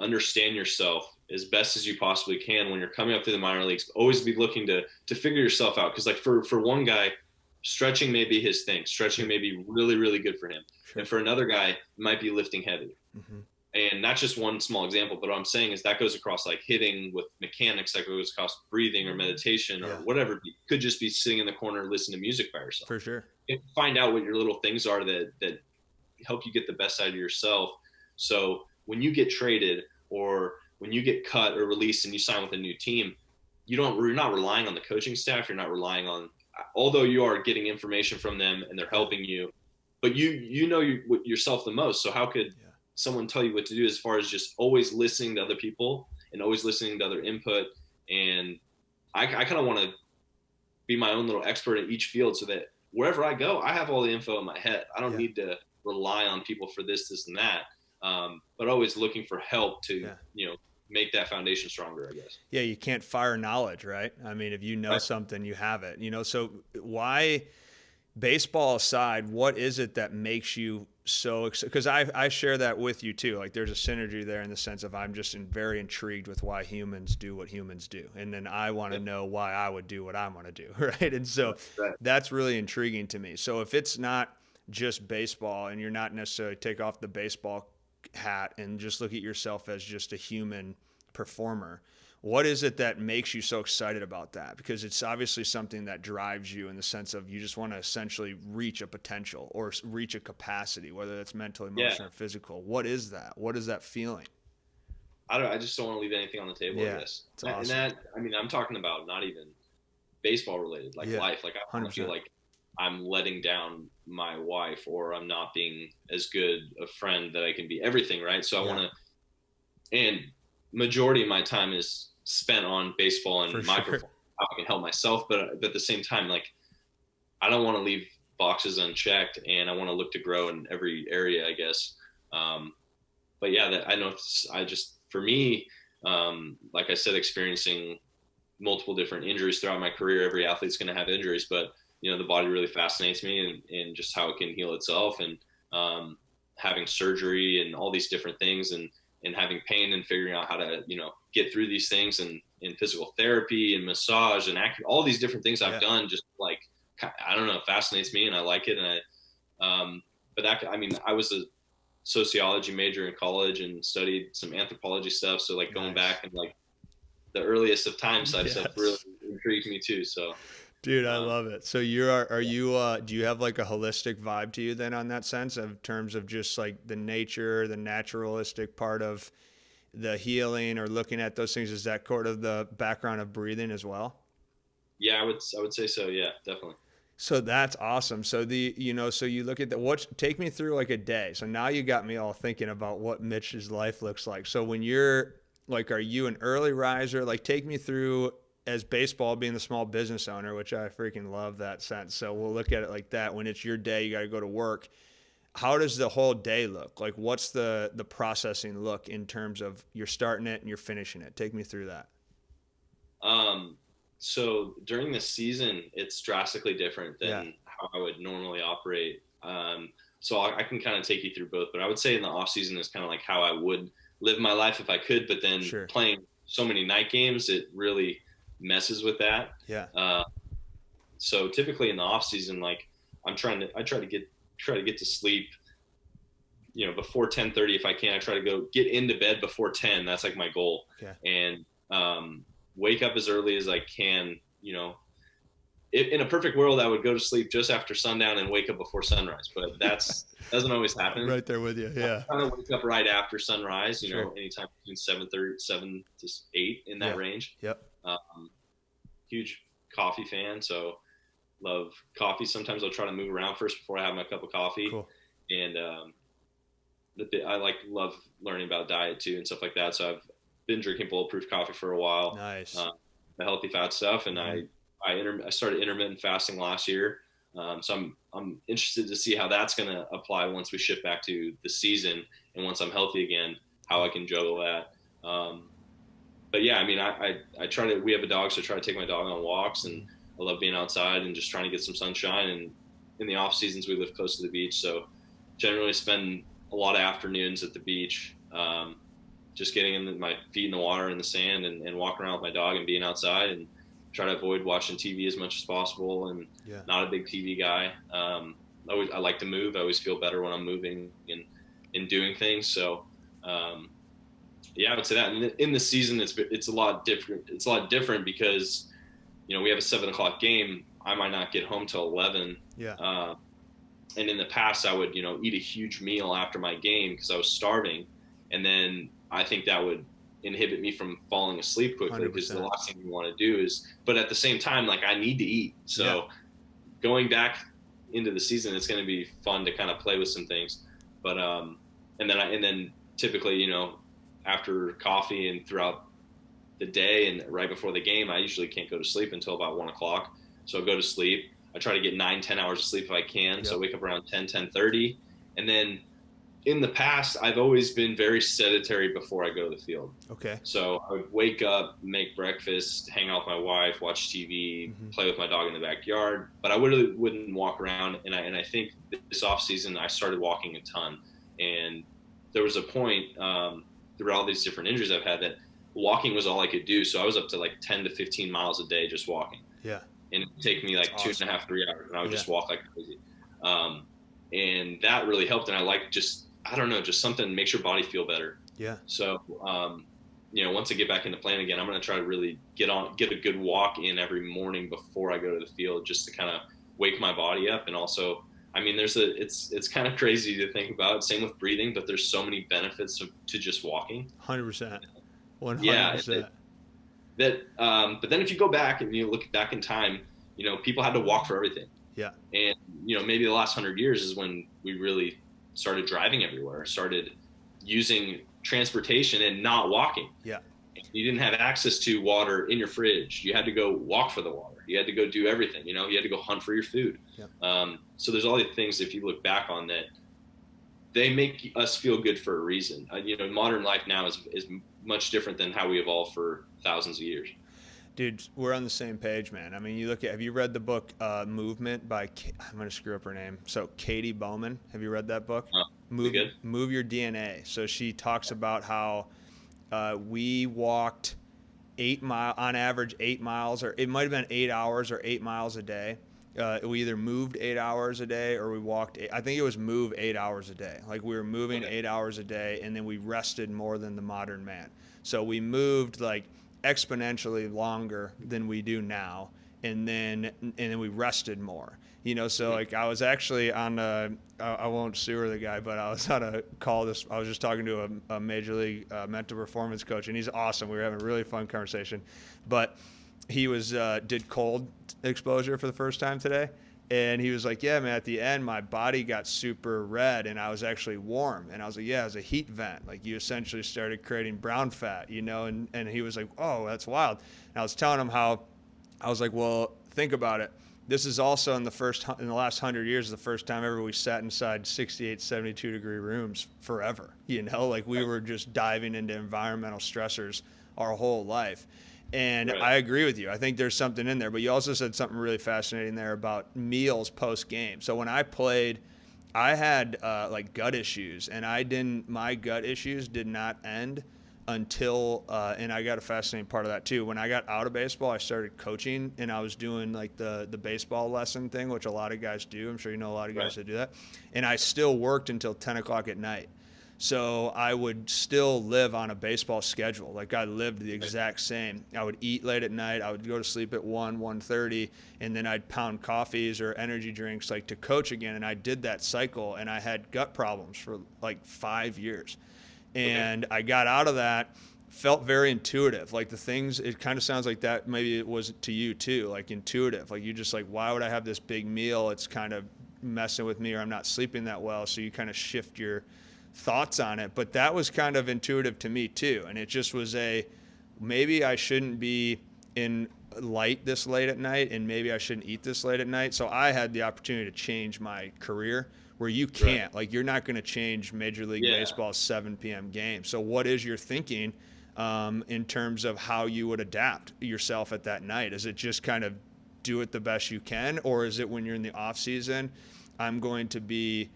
[SPEAKER 2] understand yourself as best as you possibly can when you're coming up through the minor leagues. Always be looking to figure yourself out. Because like for one guy, stretching may be his thing. Stretching may be really, really good for him. Sure. And for another guy, it might be lifting heavy. Mm-hmm. And that's just one small example. But what I'm saying is that goes across like hitting with mechanics, that goes across breathing or meditation or whatever. It could just be sitting in the corner, listening to music by yourself.
[SPEAKER 1] For sure.
[SPEAKER 2] And find out what your little things are that help you get the best out of yourself. So when you get traded or when you get cut or released and you sign with a new team, you're not relying on the coaching staff. You're not relying on, although you are getting information from them and they're helping you, but you know yourself the most. So how could someone tell you what to do, as far as just always listening to other people and always listening to other input? And I kind of want to be my own little expert in each field, so that wherever I go, I have all the info in my head. I don't need to rely on people for this and that. But always looking for help to, make that foundation stronger, I guess. Yeah.
[SPEAKER 1] You can't fire knowledge, right? If you know something, you have it, so why, baseball aside, what is it that makes you so, because I share that with you too. Like there's a synergy there in the sense of I'm just very intrigued with why humans do what humans do. And then I want to know why I would do what I want to do. Right. And so that's really intriguing to me. So if it's not just baseball and you're not necessarily take off the baseball hat and just look at yourself as just a human performer, what is it that makes you so excited about that? Because it's obviously something that drives you in the sense of you just want to essentially reach a potential or reach a capacity, whether that's mental, emotional, or physical. What is that? What is that feeling?
[SPEAKER 2] I just don't want to leave anything on the table with this.
[SPEAKER 1] Awesome.
[SPEAKER 2] And that, I mean, I'm talking about not even baseball related, like life. Like I feel like I'm letting down my wife, or I'm not being as good a friend that I can be. Everything, right? So I want to, and majority of my time is spent on baseball and my performance, how I can help myself. But at the same time, like I don't want to leave boxes unchecked, and I want to look to grow in every area, I guess. But yeah, that I know for me, like I said, experiencing multiple different injuries throughout my career. Every athlete's going to have injuries, but the body really fascinates me, and just how it can heal itself, and having surgery and all these different things, and having pain and figuring out how to, get through these things, and in physical therapy and massage and all these different things I've done, just like, I don't know, it fascinates me and I like it. And I was a sociology major in college and studied some anthropology stuff. So like going back and like the earliest of times type stuff really intrigued me too. So
[SPEAKER 1] dude, I love it. So do you have like a holistic vibe to you then on that sense of terms of just like the nature, the naturalistic part of the healing or looking at those things? Is that part of the background of breathing as well?
[SPEAKER 2] Yeah, I would say so. Yeah, definitely.
[SPEAKER 1] So that's awesome. So so you look at take me through like a day. So now you got me all thinking about what Mitch's life looks like. So when you're like, are you an early riser? Like take me through, as baseball being the small business owner, which I freaking love that sense. So we'll look at it like that. When it's your day, you got to go to work. How does the whole day look? Like what's the processing look in terms of you're starting it and you're finishing it? Take me through that.
[SPEAKER 2] So during the season, it's drastically different than how I would normally operate. So I can kind of take you through both, but I would say in the off season is kind of like how I would live my life if I could, but then playing so many night games, it really messes with that.
[SPEAKER 1] Yeah.
[SPEAKER 2] So typically in the off season, like I try to get to sleep, before 10:30 if I can. I try to go get into bed before 10. That's like my goal.
[SPEAKER 1] Yeah.
[SPEAKER 2] And wake up as early as I can. In a perfect world, I would go to sleep just after sundown and wake up before sunrise, but doesn't always happen.
[SPEAKER 1] Right there with you. Yeah.
[SPEAKER 2] I kind of wake up right after sunrise, anytime between 7:30, 7 to 8 in that range.
[SPEAKER 1] Yep.
[SPEAKER 2] Huge coffee fan. So love coffee. Sometimes I'll try to move around first before I have my cup of coffee.
[SPEAKER 1] Cool.
[SPEAKER 2] And I love learning about diet too and stuff like that. So I've been drinking bulletproof coffee for a while.
[SPEAKER 1] Nice.
[SPEAKER 2] The healthy fat stuff. And I started intermittent fasting last year. So I'm interested to see how that's going to apply once we shift back to the season, and once I'm healthy again, how I can juggle that. But yeah, I mean, we have a dog, so I try to take my dog on walks, and I love being outside and just trying to get some sunshine. And in the off seasons, we live close to the beach. So generally spend a lot of afternoons at the beach, just getting my feet in the water and the sand, and walking around with my dog and being outside, and try to avoid watching TV as much as possible. And not a big TV guy. I like to move. I always feel better when I'm moving and doing things. So, I would say that. And in the season, it's a lot different. It's a lot different because, we have a 7:00 game. I might not get home till 11. Yeah. And in the past, I would, eat a huge meal after my game because I was starving, and then I think that would inhibit me from falling asleep quickly, because the last thing you want to do is. But at the same time, like I need to eat. So going back into the season, it's going to be fun to kind of play with some things. But and then typically, after coffee and throughout the day and right before the game, I usually can't go to sleep until about 1:00. So I'll go to sleep. I try to get 9-10 hours of sleep if I can. So I wake up around 10:30, and then in the past, I've always been very sedentary before I go to the field.
[SPEAKER 1] Okay.
[SPEAKER 2] So I would wake up, make breakfast, hang out with my wife, watch TV, play with my dog in the backyard. But I really wouldn't walk around. And I think this off season, I started walking a ton. And there was a point through all these different injuries I've had that walking was all I could do. So I was up to like 10 to 15 miles a day just walking.
[SPEAKER 1] Yeah.
[SPEAKER 2] And it would take me like
[SPEAKER 1] That's
[SPEAKER 2] 2.5, 3 hours, and I would just walk like crazy. And that really helped. And I like just something makes your body feel better.
[SPEAKER 1] Yeah.
[SPEAKER 2] So, once I get back into playing again, I'm going to try to really get a good walk in every morning before I go to the field, just to kind of wake my body up. And also, I mean, it's kind of crazy to think about. Same with breathing, but there's so many benefits to just walking.
[SPEAKER 1] 100%. 100%.
[SPEAKER 2] Yeah. But then if you go back and you look back in time, people had to walk for everything.
[SPEAKER 1] Yeah.
[SPEAKER 2] And, maybe the last 100 years is when we really started driving everywhere, started using transportation and not walking.
[SPEAKER 1] Yeah.
[SPEAKER 2] You didn't have access to water in your fridge. You had to go walk for the water. You had to go do everything. You had to go hunt for your food. Yeah. So there's all these things, if you look back on that, they make us feel good for a reason. Modern life now is much different than how we evolved for thousands of years.
[SPEAKER 1] Dude, we're on the same page, man. I mean, have you read the book Movement by, I'm going to screw up her name. So Katie Bowman, have you read that book? Move Your DNA. So she talks about how we walked on average 8 miles, or it might've been 8 hours or 8 miles a day. We either moved 8 hours a day or we walked. I think it was move 8 hours a day. Like we were moving 8 hours a day, and then we rested more than the modern man. So we moved like exponentially longer than we do now, and then we rested more. So like I was actually on I won't sewer the guy, but I was on a call. I was just talking to a major league mental performance coach, and he's awesome. We were having a really fun conversation, but he did cold exposure for the first time today. And he was like, yeah, man, at the end, my body got super red and I was actually warm. And I was like, yeah, it was a heat vent. Like you essentially started creating brown fat, and he was like, oh, that's wild. And I was telling him how, I was like, well, think about it. This is also in the last 100 years, the first time ever we sat inside 68, 72 degree rooms forever. Like we were just diving into environmental stressors our whole life. And right. I agree with you. I think there's something in there. But you also said something really fascinating there about meals post-game. So when I played, I had like gut issues. And my gut issues did not end until, and I got a fascinating part of that too. When I got out of baseball, I started coaching. And I was doing like the baseball lesson thing, which a lot of guys do. I'm sure you know a lot of guys that do that. And I still worked until 10 o'clock at night. So I would still live on a baseball schedule. Like I lived the exact same. I would eat late at night. I would go to sleep at 1:30, and then I'd pound coffees or energy drinks like to coach again. And I did that cycle, and I had gut problems for like 5 years. And I got out of that, felt very intuitive. Like the things, it kind of sounds like that maybe it was to you too, like intuitive. Like you just like, why would I have this big meal? It's kind of messing with me, or I'm not sleeping that well. So you kind of shift your thoughts on it. But that was kind of intuitive to me too. And it just was maybe I shouldn't be in light this late at night, and maybe I shouldn't eat this late at night. So I had the opportunity to change my career where you can't. Right. Like you're not going to change Major League Baseball's 7 p.m. game. So what is your thinking in terms of how you would adapt yourself at that night? Is it just kind of do it the best you can? Or is it when you're in the off season, I'm going to be,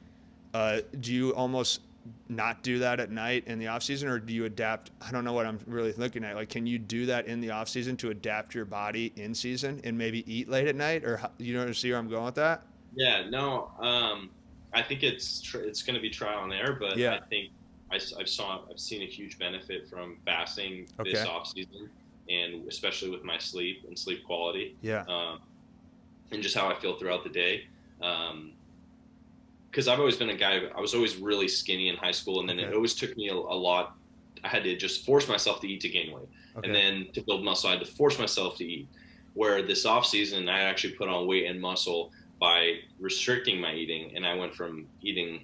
[SPEAKER 1] do you almost not do that at night in the off season, or do you adapt? I don't know what I'm really looking at. Like, can you do that in the off season to adapt your body in season and maybe eat late at night, or you don't see where I'm going with that?
[SPEAKER 2] Yeah, no. I think it's going to be trial and error, but I think I've seen a huge benefit from fasting this off season, and especially with my sleep and sleep quality. Yeah. And just how I feel throughout the day. Because I've always been a guy, I was always really skinny in high school, and then it always took me a lot. I had to just force myself to eat to gain weight. And then to build muscle, I had to force myself to eat. Where this off season, I actually put on weight and muscle by restricting my eating. And I went from eating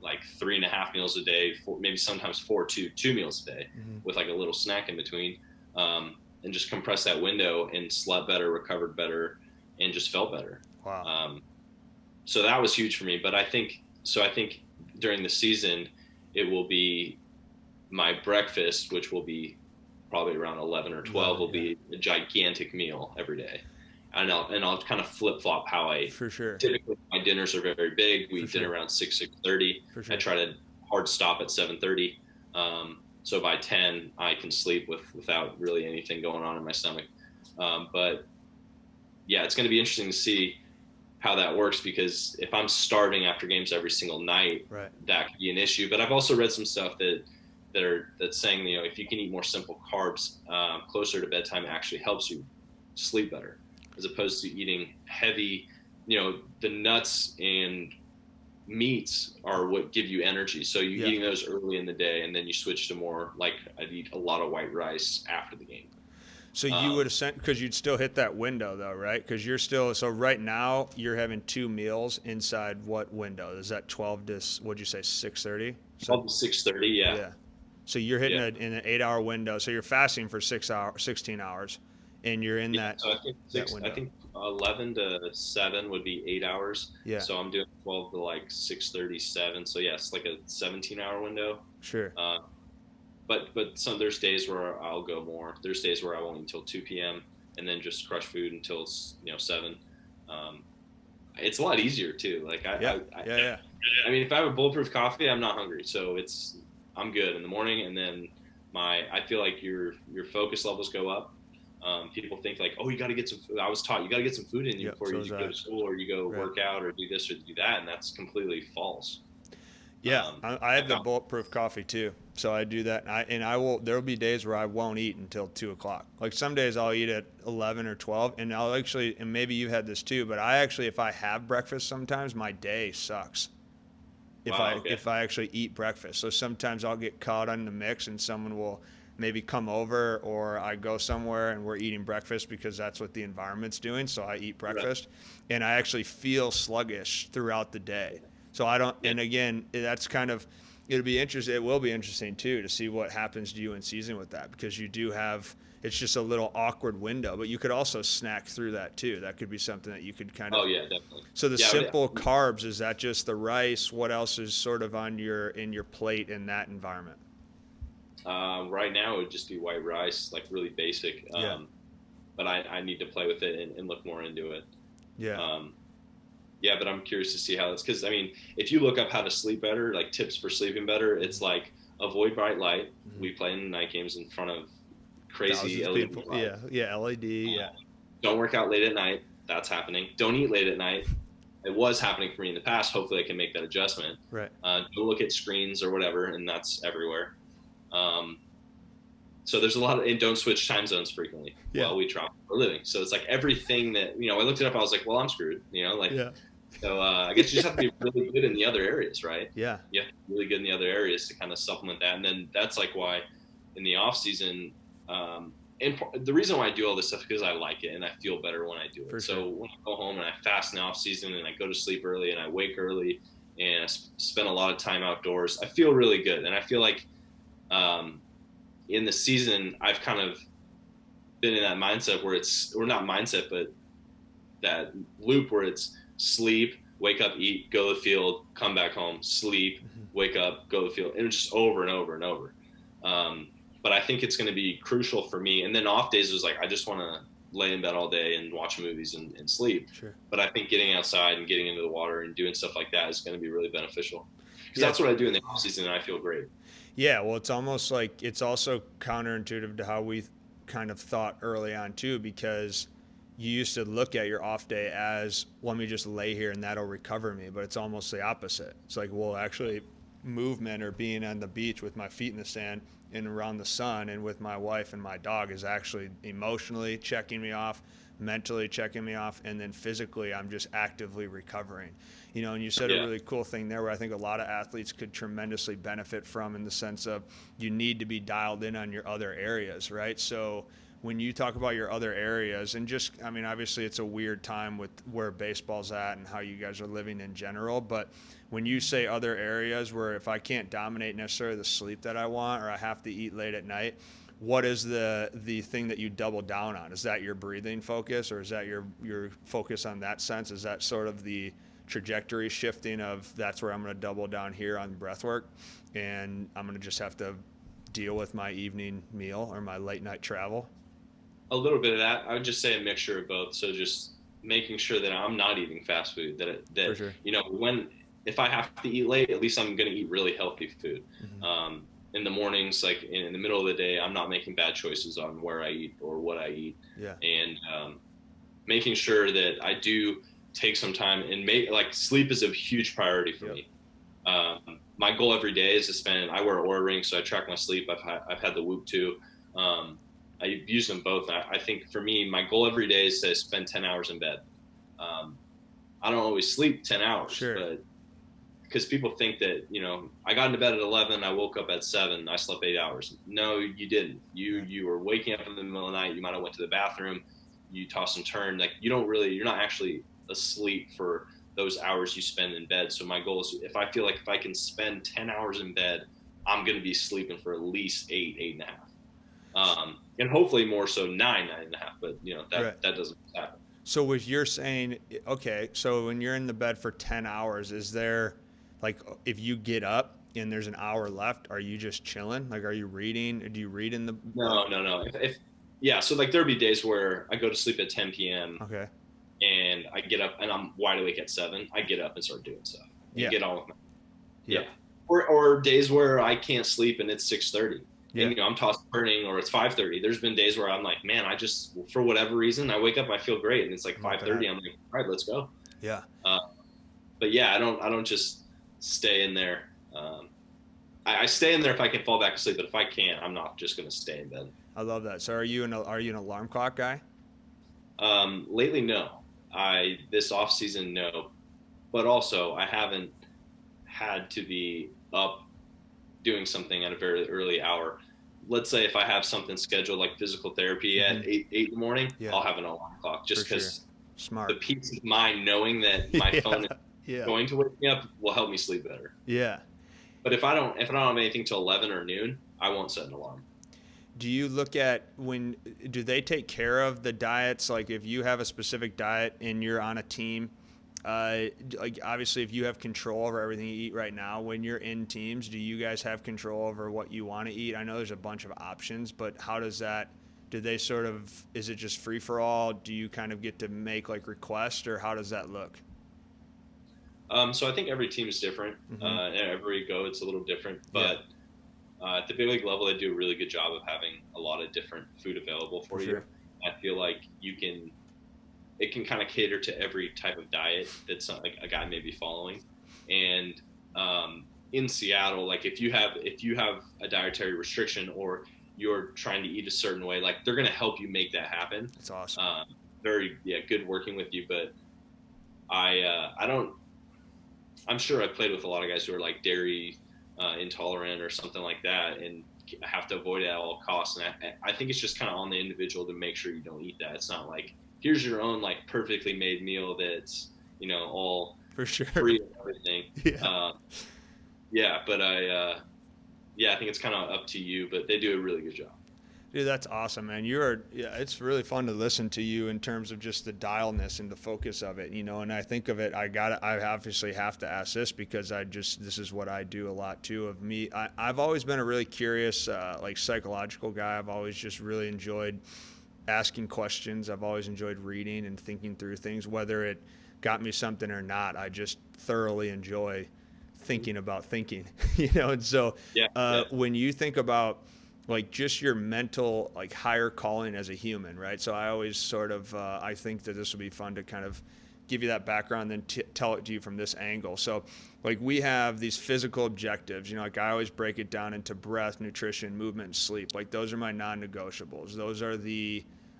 [SPEAKER 2] like 3.5 meals a day, maybe sometimes 4 to 2 meals a day with like a little snack in between, and just compressed that window and slept better, recovered better, and just felt better. Wow. So that was huge for me. But I think during the season, it will be my breakfast, which will be probably around 11 or 12, will be a gigantic meal every day. And I'll kind of flip flop how I,
[SPEAKER 1] for sure.
[SPEAKER 2] Typically my dinners are very big. We eat dinner around 6:30.
[SPEAKER 1] Sure.
[SPEAKER 2] I try to hard stop at 7:30. So by 10 I can sleep without really anything going on in my stomach. But yeah, it's going to be interesting to see how that works, because if I'm starving after games every single night, that could be an issue. But I've also read some stuff that's saying, you know, if you can eat more simple carbs closer to bedtime, it actually helps you sleep better, as opposed to eating heavy. You know, the nuts and meats are what give you energy. So you eating those early in the day, and then you switch to more, like I'd eat a lot of white rice after the game.
[SPEAKER 1] So you would have sent, because you'd still hit that window though, right? Because you're still, so right now you're having 2 meals inside what window? Is that 12 to, what'd you say, 6:30?
[SPEAKER 2] 12 to 6:30, yeah.
[SPEAKER 1] So you're hitting in an 8-hour window. So you're fasting for 16 hours, and you're in that.
[SPEAKER 2] So I think 11 to 7 would be 8 hours.
[SPEAKER 1] Yeah.
[SPEAKER 2] So I'm doing 12 to like 6:37. So yeah, it's like a 17-hour window.
[SPEAKER 1] Sure.
[SPEAKER 2] But there's days where I'll go more. There's days where I won't eat until 2 p.m. and then just crush food until 7. It's a lot easier too. Like I mean, if I have a bulletproof coffee, I'm not hungry, so I'm good in the morning. And then I feel like your focus levels go up. People think like, oh, you got to get some food. I was taught you got to get some food in you before you go to school, or you go work out, or do this or do that, and that's completely false.
[SPEAKER 1] Yeah, I have the bulletproof coffee too, so I do that. There will be days where I won't eat until 2 o'clock. Like some days I'll eat at 11 or 12, and I'll actually, and maybe you've had this too, but if I have breakfast, sometimes my day sucks. If I actually eat breakfast, so sometimes I'll get caught on the mix, and someone will maybe come over, or I go somewhere and we're eating breakfast because that's what the environment's doing. So I eat breakfast, and I actually feel sluggish throughout the day. So I don't, and again, that's kind of, it will be interesting too, to see what happens to you in season with that, because you do have, it's just a little awkward window, but you could also snack through that too. That could be something that you could kind of.
[SPEAKER 2] Oh yeah, definitely.
[SPEAKER 1] So the simple carbs, is that just the rice? What else is sort of in your plate in that environment?
[SPEAKER 2] Right now it would just be white rice, like really basic. But I need to play with it and look more into it. Yeah, but I'm curious to see how that's, because I mean, if you look up how to sleep better, like tips for sleeping better, it's like avoid bright light. Mm-hmm. We play in night games in front of crazy LED light.
[SPEAKER 1] LED.
[SPEAKER 2] Don't work out late at night. That's happening. Don't eat late at night. It was happening for me in the past. Hopefully I can make that adjustment.
[SPEAKER 1] Right.
[SPEAKER 2] Don't look at screens or whatever, and that's everywhere. So there's a lot of, and don't switch time zones frequently while we travel for a living. So it's like everything that, I looked it up. I was like, well, I'm screwed, So I guess you just have to be really good in the other areas, right?
[SPEAKER 1] Yeah.
[SPEAKER 2] You have to be really good in the other areas to kind of supplement that. And then that's like why in the off season, and the reason why I do all this stuff is because I like it and I feel better when I do it. So when I go home and I fast in the off season and I go to sleep early and I wake early and I spend a lot of time outdoors, I feel really good. And I feel like in the season, I've kind of been in that mindset where not mindset, but that loop where it's sleep, wake up, eat, go to the field, come back home, sleep, wake up, go to the field, and just over and over and over. But I think it's going to be crucial for me. And then off days was like, I just want to lay in bed all day and watch movies and sleep.
[SPEAKER 1] Sure.
[SPEAKER 2] But I think getting outside and getting into the water and doing stuff like that is going to be really beneficial. Because that's what I do in the off season, and I feel great.
[SPEAKER 1] Yeah, well, it's almost like it's also counterintuitive to how we kind of thought early on too, because you used to look at your off day as, let me just lay here and that'll recover me. But it's almost the opposite. It's like, well, actually movement or being on the beach with my feet in the sand and around the sun and with my wife and my dog is actually emotionally checking me off, mentally checking me off, and then physically I'm just actively recovering. And you said a really cool thing there where I think a lot of athletes could tremendously benefit from, in the sense of you need to be dialed in on your other areas, right? So when you talk about your other areas, and just, obviously it's a weird time with where baseball's at and how you guys are living in general, but when you say other areas where if I can't dominate necessarily the sleep that I want, or I have to eat late at night, what is the thing that you double down on? Is that your breathing focus, or is that your focus on that sense? Is that sort of the trajectory shifting of that's where I'm going to double down here on breath work, and I'm going to just have to deal with my evening meal or my late night travel?
[SPEAKER 2] A little bit of that. I would just say a mixture of both. So just making sure that I'm not eating fast food,
[SPEAKER 1] For sure.
[SPEAKER 2] If I have to eat late, at least I'm going to eat really healthy food.
[SPEAKER 1] Mm-hmm.
[SPEAKER 2] In the mornings, like in the middle of the day, I'm not making bad choices on where I eat or what I eat.
[SPEAKER 1] Yeah.
[SPEAKER 2] And making sure that I do take some time and sleep is a huge priority for me. My goal every day is to I wear an Oura ring, so I track my sleep. I've had the Whoop too. I use them both. I think for me, my goal every day is to spend 10 hours in bed. I don't always sleep 10 hours,
[SPEAKER 1] sure.
[SPEAKER 2] But because people think that, I got into bed at 11, I woke up at 7, I slept 8 hours. No, you didn't. You were waking up in the middle of the night. You might have went to the bathroom. You toss and turn. Like you're not actually asleep for those hours you spend in bed. So my goal is if I feel like if I can spend 10 hours in bed, I'm going to be sleeping for at least 8.5. And hopefully more so 9.5, but that doesn't happen.
[SPEAKER 1] So what you're saying, okay, so when you're in the bed for 10 hours, is there, like, if you get up and there's an hour left, are you just chilling? Like, are you reading? Do you read in the?
[SPEAKER 2] No. So like there'll be days where I go to sleep at 10 p.m.
[SPEAKER 1] Okay.
[SPEAKER 2] And I get up and I'm wide awake at 7. I get up and start doing stuff. Get on with my. Yeah. Or days where I can't sleep and it's 6:30.
[SPEAKER 1] Yeah.
[SPEAKER 2] And, I'm tossing turning, or it's 5:30. There's been days where I'm like, man, I just, for whatever reason, I wake up, I feel great. And it's like 5:30. I'm like, all right, let's go.
[SPEAKER 1] Yeah.
[SPEAKER 2] But yeah, I don't just stay in there. I stay in there if I can fall back asleep, but if I can't, I'm not just going to stay in bed.
[SPEAKER 1] I love that. So are you an alarm clock guy?
[SPEAKER 2] Lately, no. This off season, no. But also I haven't had to be up doing something at a very early hour. Let's say if I have something scheduled like physical therapy at 8 in the morning, I'll have an alarm clock just because
[SPEAKER 1] Smart.
[SPEAKER 2] The peace of mind knowing that my phone is going to wake me up will help me sleep better.
[SPEAKER 1] Yeah.
[SPEAKER 2] But if I don't have anything till 11 or noon, I won't set an alarm.
[SPEAKER 1] Do you look at do they take care of the diets? Like if you have a specific diet and you're on a team, like obviously if you have control over everything you eat right now, when you're in teams, do you guys have control over what you want to eat? I know there's a bunch of options, but how does that, is it just free for all? Do you kind of get to make like requests, or how does that look?
[SPEAKER 2] So I think every team is different. And every go, it's a little different, but at the big league level, they do a really good job of having a lot of different food available for you. I feel like it can kind of cater to every type of diet that like a guy may be following. And in Seattle, like if you have a dietary restriction or you're trying to eat a certain way, like they're going to help you make that happen.
[SPEAKER 1] That's awesome.
[SPEAKER 2] Very good working with you, but I'm sure I've played with a lot of guys who are like dairy intolerant or something like that, and I have to avoid it at all costs. And I think it's just kind of on the individual to make sure you don't eat that. It's not like here's your own like perfectly made meal that's all
[SPEAKER 1] for sure
[SPEAKER 2] free and everything. But I think it's kind of up to you, but they do a really good job.
[SPEAKER 1] Dude, that's awesome, man. It's really fun to listen to you in terms of just the dialness and the focus of it, and I think of it, I obviously have to ask this because this is what I do a lot too of me. I've always been a really curious, like psychological guy. I've always just really enjoyed asking questions. I've always enjoyed reading and thinking through things, whether it got me something or not. I just thoroughly enjoy thinking about thinking, and so when you think about like just your mental, like higher calling as a human, right? So I always sort of, I think that this will be fun to kind of give you that background, then tell it to you from this angle. So like we have these physical objectives, like I always break it down into breath, nutrition, movement, and sleep. Like those are my non-negotiables. Those are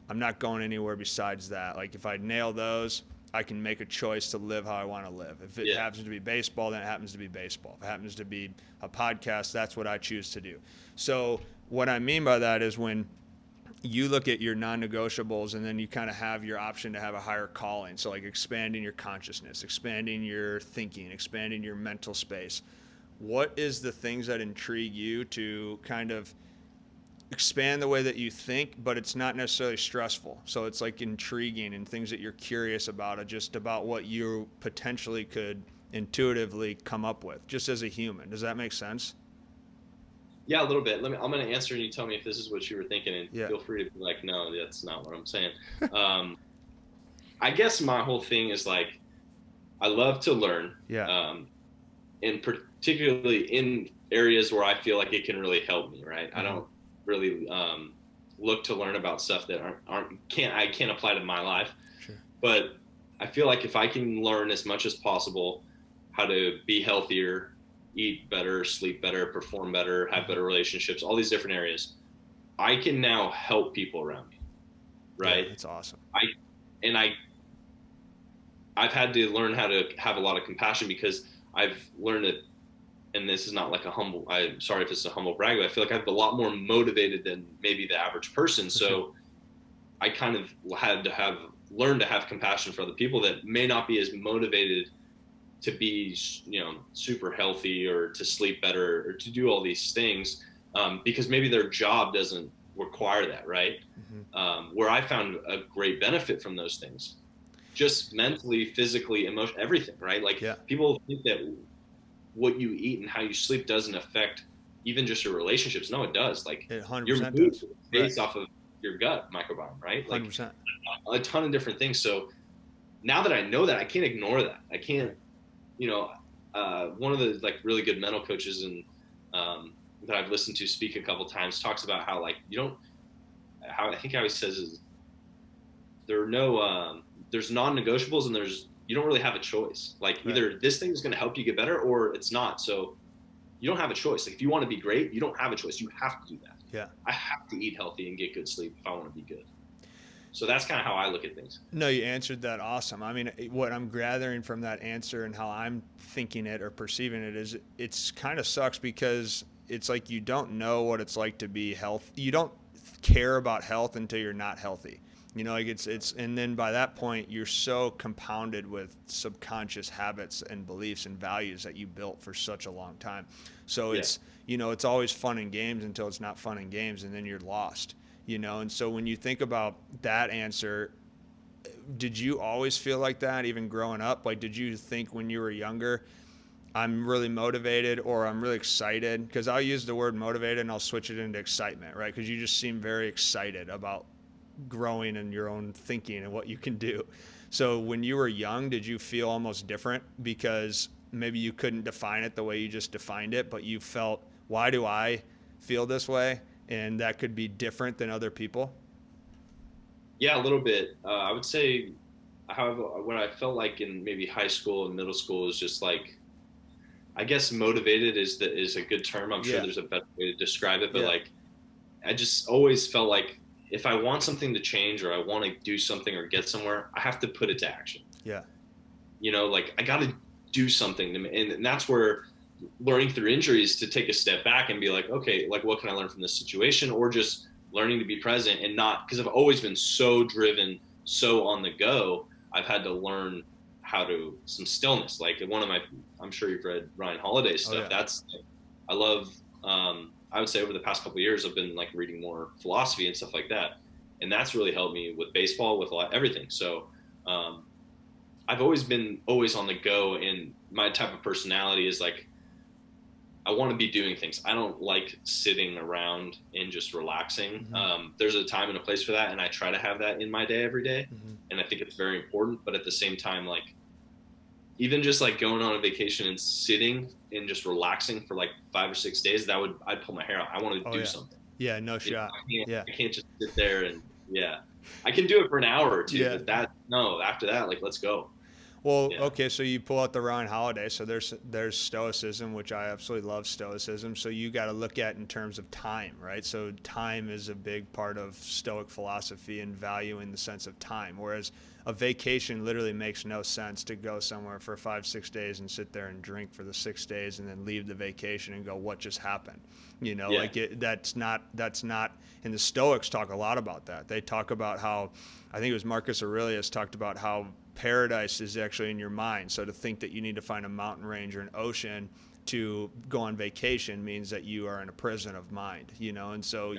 [SPEAKER 1] I'm not going anywhere besides that. Like if I nail those, I can make a choice to live how I want to live. If it happens to be baseball, then it happens to be baseball. If it happens to be a podcast, that's what I choose to do. So what I mean by that is when you look at your non-negotiables and then you kind of have your option to have a higher calling. So like expanding your consciousness, expanding your thinking, expanding your mental space. What is the things that intrigue you to kind of expand the way that you think, but it's not necessarily stressful. So it's like intriguing and things that you're curious about, just about what you potentially could intuitively come up with, just as a human. Does that make sense?
[SPEAKER 2] Yeah, a little bit. I'm going to answer and you tell me if this is what you were thinking, and
[SPEAKER 1] Yeah.
[SPEAKER 2] feel free to be like, no, that's not what I'm saying. I guess my whole thing is like, I love to learn.
[SPEAKER 1] Yeah.
[SPEAKER 2] And particularly in areas where I feel like it can really help me, right? I don't really look to learn about stuff that I can't apply to my life.
[SPEAKER 1] Sure.
[SPEAKER 2] But I feel like if I can learn as much as possible how to be healthier, eat better, sleep better, perform better, have better relationships, all these different areas, I can now help people around me, right?
[SPEAKER 1] Yeah, that's awesome.
[SPEAKER 2] I've had to learn how to have a lot of compassion, because I've learned that, and this is not like I'm sorry if it's a humble brag, but I feel like I'm a lot more motivated than maybe the average person. So I kind of had to learn to have compassion for other people that may not be as motivated to be, super healthy or to sleep better or to do all these things, because maybe their job doesn't require that, right? Where I found a great benefit from those things, just mentally, physically, emotionally, everything, right? Like people think that what you eat and how you sleep doesn't affect even just your relationships. No, it does. Like
[SPEAKER 1] it 100%
[SPEAKER 2] your mood
[SPEAKER 1] does.
[SPEAKER 2] based off of your gut microbiome, right? Like
[SPEAKER 1] 100%.
[SPEAKER 2] a ton of different things. So now that I know that, I can't ignore that. I can't, one of the like really good mental coaches and that I've listened to speak a couple times talks about how like I think how he says is there are no there's non-negotiables, and you don't really have a choice. Like either this thing is going to help you get better or it's not. So you don't have a choice. Like if you want to be great, you don't have a choice. You have to do that.
[SPEAKER 1] Yeah.
[SPEAKER 2] I have to eat healthy and get good sleep if I want to be good. So that's kind of how I look at things.
[SPEAKER 1] No, you answered that awesome. I mean, what I'm gathering from that answer and how I'm thinking it or perceiving it is it's kind of sucks, because it's like you don't know what it's like to be healthy. You don't care about health until you're not healthy. Like it's and then by that point you're so compounded with subconscious habits and beliefs and values that you built for such a long time. So it's it's always fun and games until it's not fun and games, and then you're lost. And so when you think about that answer, did you always feel like that even growing up? Like, did you think when you were younger, I'm really motivated or I'm really excited? Because I'll use the word motivated and I'll switch it into excitement, right? Because you just seem very excited about growing in your own thinking and what you can do. So when you were young, did you feel almost different because maybe you couldn't define it the way you just defined it, but you felt, why do I feel this way? And that could be different than other people?
[SPEAKER 2] Yeah, a little bit. I would say, however, what I felt like in maybe high school and middle school is just like, I guess motivated is a good term. I'm sure there's a better way to describe it, but like, I just always felt like if I want something to change or I want to do something or get somewhere, I have to put it to action.
[SPEAKER 1] Yeah.
[SPEAKER 2] Like I got to do something, and that's where learning through injuries to take a step back and be like, okay, like what can I learn from this situation, or just learning to be present and not, because I've always been so driven, so on the go. I've had to learn how to some stillness. Like I'm sure you've read Ryan Holiday's stuff. That's, I love, I would say over the past couple of years, I've been like reading more philosophy and stuff like that. And that's really helped me with baseball, with everything. So, I've always been on the go, and my type of personality is like, I want to be doing things. I don't like sitting around and just relaxing.
[SPEAKER 1] Mm-hmm.
[SPEAKER 2] There's a time and a place for that, and I try to have that in my day every day.
[SPEAKER 1] Mm-hmm.
[SPEAKER 2] And I think it's very important. But at the same time, like even just like going on a vacation and sitting and just relaxing for like 5 or 6 days, I'd pull my hair out. I want to do something.
[SPEAKER 1] Yeah, no shot.
[SPEAKER 2] I can't just sit there and I can do it for an hour or two. But after that, like let's go.
[SPEAKER 1] Well, okay, so you pull out the Ryan Holiday. So there's Stoicism, which I absolutely love Stoicism. So you got to look at in terms of time, right? So time is a big part of Stoic philosophy and valuing the sense of time. Whereas a vacation literally makes no sense to go somewhere for 5-6 days and sit there and drink for the 6 days and then leave the vacation and go, what just happened? That's not, and the Stoics talk a lot about that. They talk about how, I think it was Marcus Aurelius talked about how paradise is actually in your mind. So to think that you need to find a mountain range or an ocean to go on vacation means that you are in a prison of mind, and so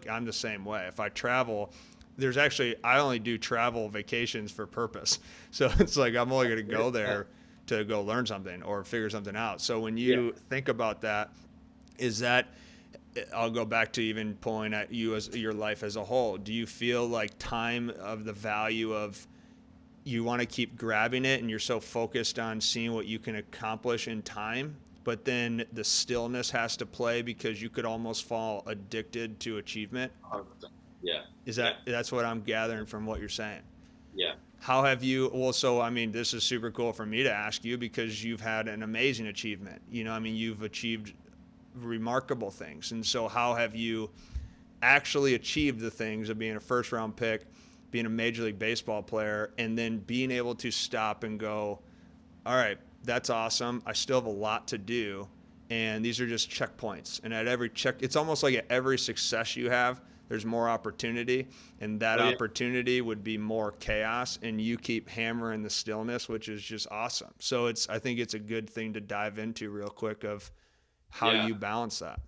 [SPEAKER 1] I'm the same way. If I travel, I only do travel vacations for purpose. So it's like, I'm only going to go there to go learn something or figure something out. So when you think about that, I'll go back to even pulling at you as your life as a whole. Do you feel like time of the value of, you want to keep grabbing it and you're so focused on seeing what you can accomplish in time, but then the stillness has to play because you could almost fall addicted to achievement?
[SPEAKER 2] 100%. Yeah.
[SPEAKER 1] That's what I'm gathering from what you're saying?
[SPEAKER 2] Yeah.
[SPEAKER 1] How have you, this is super cool for me to ask you because you've had an amazing achievement. You've achieved remarkable things. And so how have you actually achieved the things of being a first round pick, being a Major League Baseball player, and then being able to stop and go, all right, that's awesome. I still have a lot to do. And these are just checkpoints. And at every it's almost like at every success you have, there's more opportunity, and that opportunity would be more chaos, and you keep hammering the stillness, which is just awesome. So I think it's a good thing to dive into real quick of how you balance that.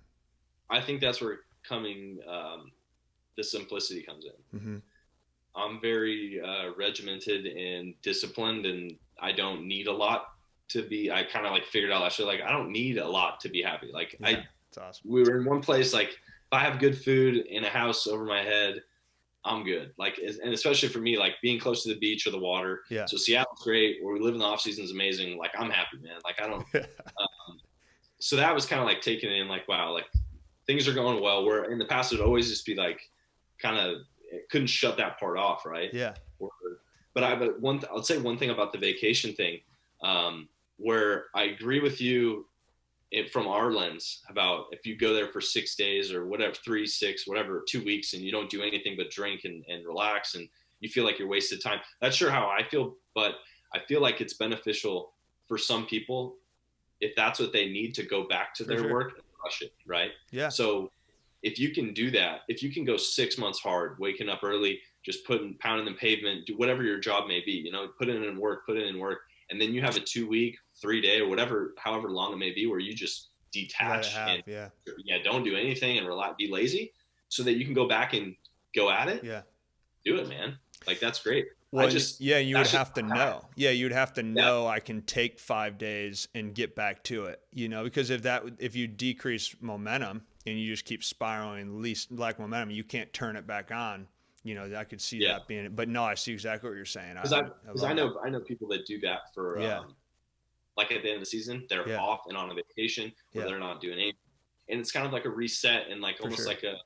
[SPEAKER 2] I think that's where the simplicity comes in.
[SPEAKER 1] Mm-hmm.
[SPEAKER 2] I'm very regimented and disciplined, and I don't need a lot to be. I kind of like figured out last year, like I don't need a lot to be happy. Like
[SPEAKER 1] it's awesome.
[SPEAKER 2] We were in one place, like if I have good food in a house over my head, I'm good. Like, and especially for me, like being close to the beach or the water.
[SPEAKER 1] Yeah.
[SPEAKER 2] So Seattle's great. Where we live in the off season is amazing. Like I'm happy, man. Like I don't. So that was kind of like taking it in, like wow, like things are going well. Where in the past it would always just be like, kind of couldn't shut that part off, right?
[SPEAKER 1] Yeah.
[SPEAKER 2] But I'll say one thing about the vacation thing, where I agree with you. From our lens about if you go there for 6 days or whatever, 3, 6, whatever, 2 weeks, and you don't do anything but drink and relax and you feel like you're wasted time. That's sure how I feel, but I feel like it's beneficial for some people if that's what they need to go back to their work and crush it, right?
[SPEAKER 1] Yeah.
[SPEAKER 2] So if you can do that, if you can go 6 months hard, waking up early, just pounding the pavement, do whatever your job may be, put it in work, and then you have a 2-week, 3-day, or whatever, however long it may be, where you just detach and don't do anything and relax, be lazy, so that you can go back and go at it.
[SPEAKER 1] Yeah,
[SPEAKER 2] do it, man. Like that's great.
[SPEAKER 1] Well, you would have to know. Yeah, you'd have to know I can take 5 days and get back to it. Because if you decrease momentum and you just keep spiraling, least lack momentum, you can't turn it back on. I could see that being, but no, I see exactly what you're saying.
[SPEAKER 2] Because I know people that do that for, like at the end of the season, they're off and on a vacation where they're not doing anything. And it's kind of like a reset and like almost like a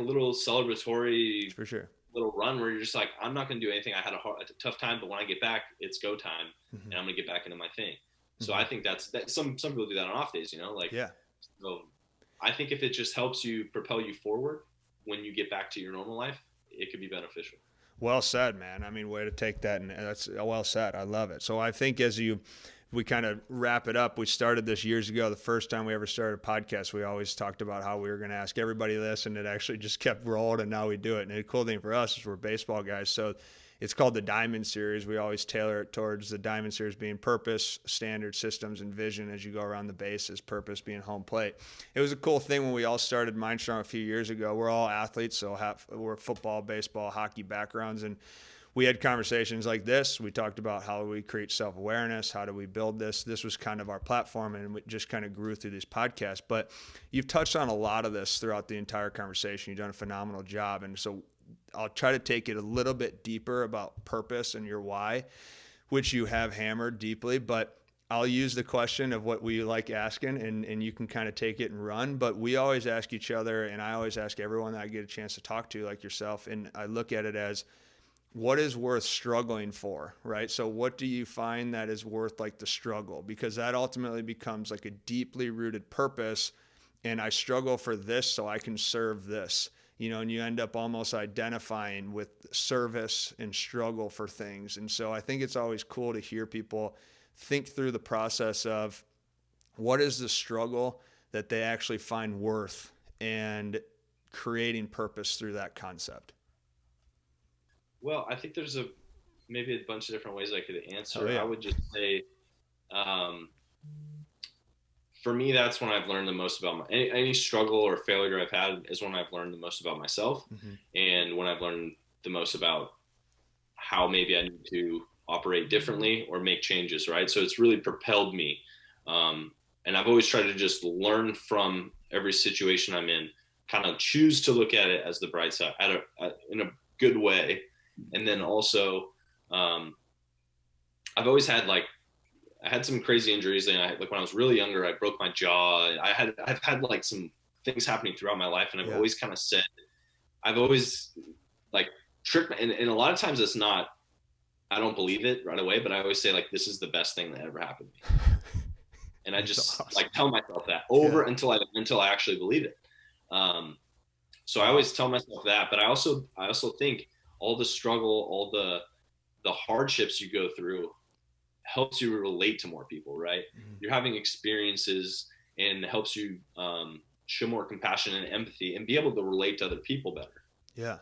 [SPEAKER 2] little celebratory little run where you're just like, I'm not going to do anything. I had a tough time, but when I get back, it's go time and I'm going to get back into my thing. So I think that some people do that on off days, so I think if it just helps you propel you forward, when you get back to your normal life, it could be beneficial.
[SPEAKER 1] Well said, man. Way to take that, and that's well said. I love it. So I think we kind of wrap it up. We started this years ago. The first time we ever started a podcast, we always talked about how we were going to ask everybody this, and it actually just kept rolling, and now we do it. And the cool thing for us is we're baseball guys, so it's called the Diamond Series. We always tailor it towards the Diamond Series being purpose, standard, systems, and vision as you go around the bases, purpose being home plate. It was a cool thing when we all started MindStrong a few years ago. We're all athletes, so we're football, baseball, hockey backgrounds, and we had conversations like this. We talked about how we create self-awareness, how do we build this. This was kind of our platform, and it just kind of grew through these podcasts. But you've touched on a lot of this throughout the entire conversation. You've done a phenomenal job, and so I'll try to take it a little bit deeper about purpose and your why, which you have hammered deeply, but I'll use the question of what we like asking, and you can kind of take it and run. But we always ask each other, and I always ask everyone that I get a chance to talk to, like yourself, and I look at it as, what is worth struggling for, right? So what do you find that is worth like the struggle? Because that ultimately becomes like a deeply rooted purpose, and I struggle for this so I can serve this. And you end up almost identifying with service and struggle for things. And so I think it's always cool to hear people think through the process of what is the struggle that they actually find worth, and creating purpose through that concept.
[SPEAKER 2] Well, I think there's maybe a bunch of different ways I could answer.
[SPEAKER 1] Oh, yeah.
[SPEAKER 2] I would just say, for me, that's when I've learned the most about any struggle or failure I've had is when I've learned the most about myself, and when I've learned the most about how maybe I need to operate differently or make changes, right? So it's really propelled me. And I've always tried to just learn from every situation I'm in, kind of choose to look at it as the bright side in a good way. And then also, I've always had I had some crazy injuries, and like when I was really younger, I broke my jaw. I've had like some things happening throughout my life, and I've always kind of said, I've always like tricked, and a lot of times it's not, I don't believe it right away, but I always say like, this is the best thing that ever happened to me. And I just like tell myself that over until I actually believe it. So I always tell myself that, but I also think all the struggle, all the hardships you go through helps you relate to more people, right? You're having experiences, and helps you show more compassion and empathy and be able to relate to other people better.
[SPEAKER 1] Yeah.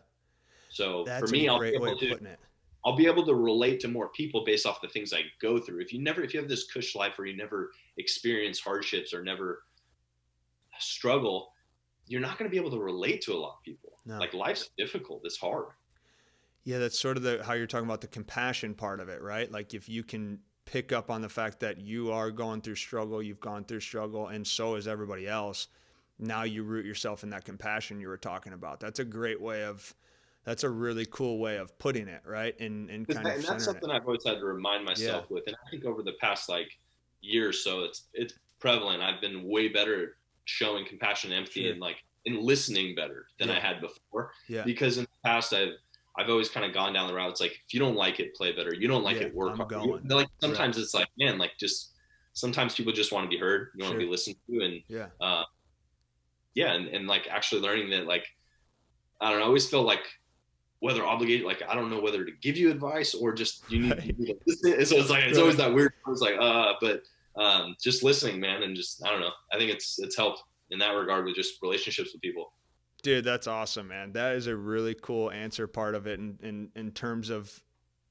[SPEAKER 2] So
[SPEAKER 1] that's
[SPEAKER 2] for me,
[SPEAKER 1] a great way of putting it.
[SPEAKER 2] I'll be able to relate to more people based off the things I go through. If you have this cush life where you never experience hardships or never struggle, you're not going to be able to relate to a lot of people. No. Like life's difficult. It's hard.
[SPEAKER 1] Yeah. That's sort of how you're talking about the compassion part of it, right? Like if you can pick up on the fact that you are going through struggle, you've gone through struggle, and so is everybody else. Now you root yourself in that compassion you were talking about. That's a really cool way of putting it, right? And kind of,
[SPEAKER 2] and that's something I've always had to remind myself with. And I think over the past year or so, it's prevalent. I've been way better at showing compassion and empathy and and listening better than I had before. Yeah. Because in the past I've always kind of gone down the route. It's like, if you don't like it, play better. You don't like it, work hard. Like sometimes it's like, man, like just sometimes people just want to be heard. You want to be listened to, and and like actually learning that, like, I don't know, I always feel like whether obligated, like I don't know whether to give you advice or just you need to listen. So it's like it's always that weird. I was like, but just listening, man, and just I don't know. I think it's helped in that regard with just relationships with people.
[SPEAKER 1] Dude, that's awesome, man. That is a really cool answer part of it in terms of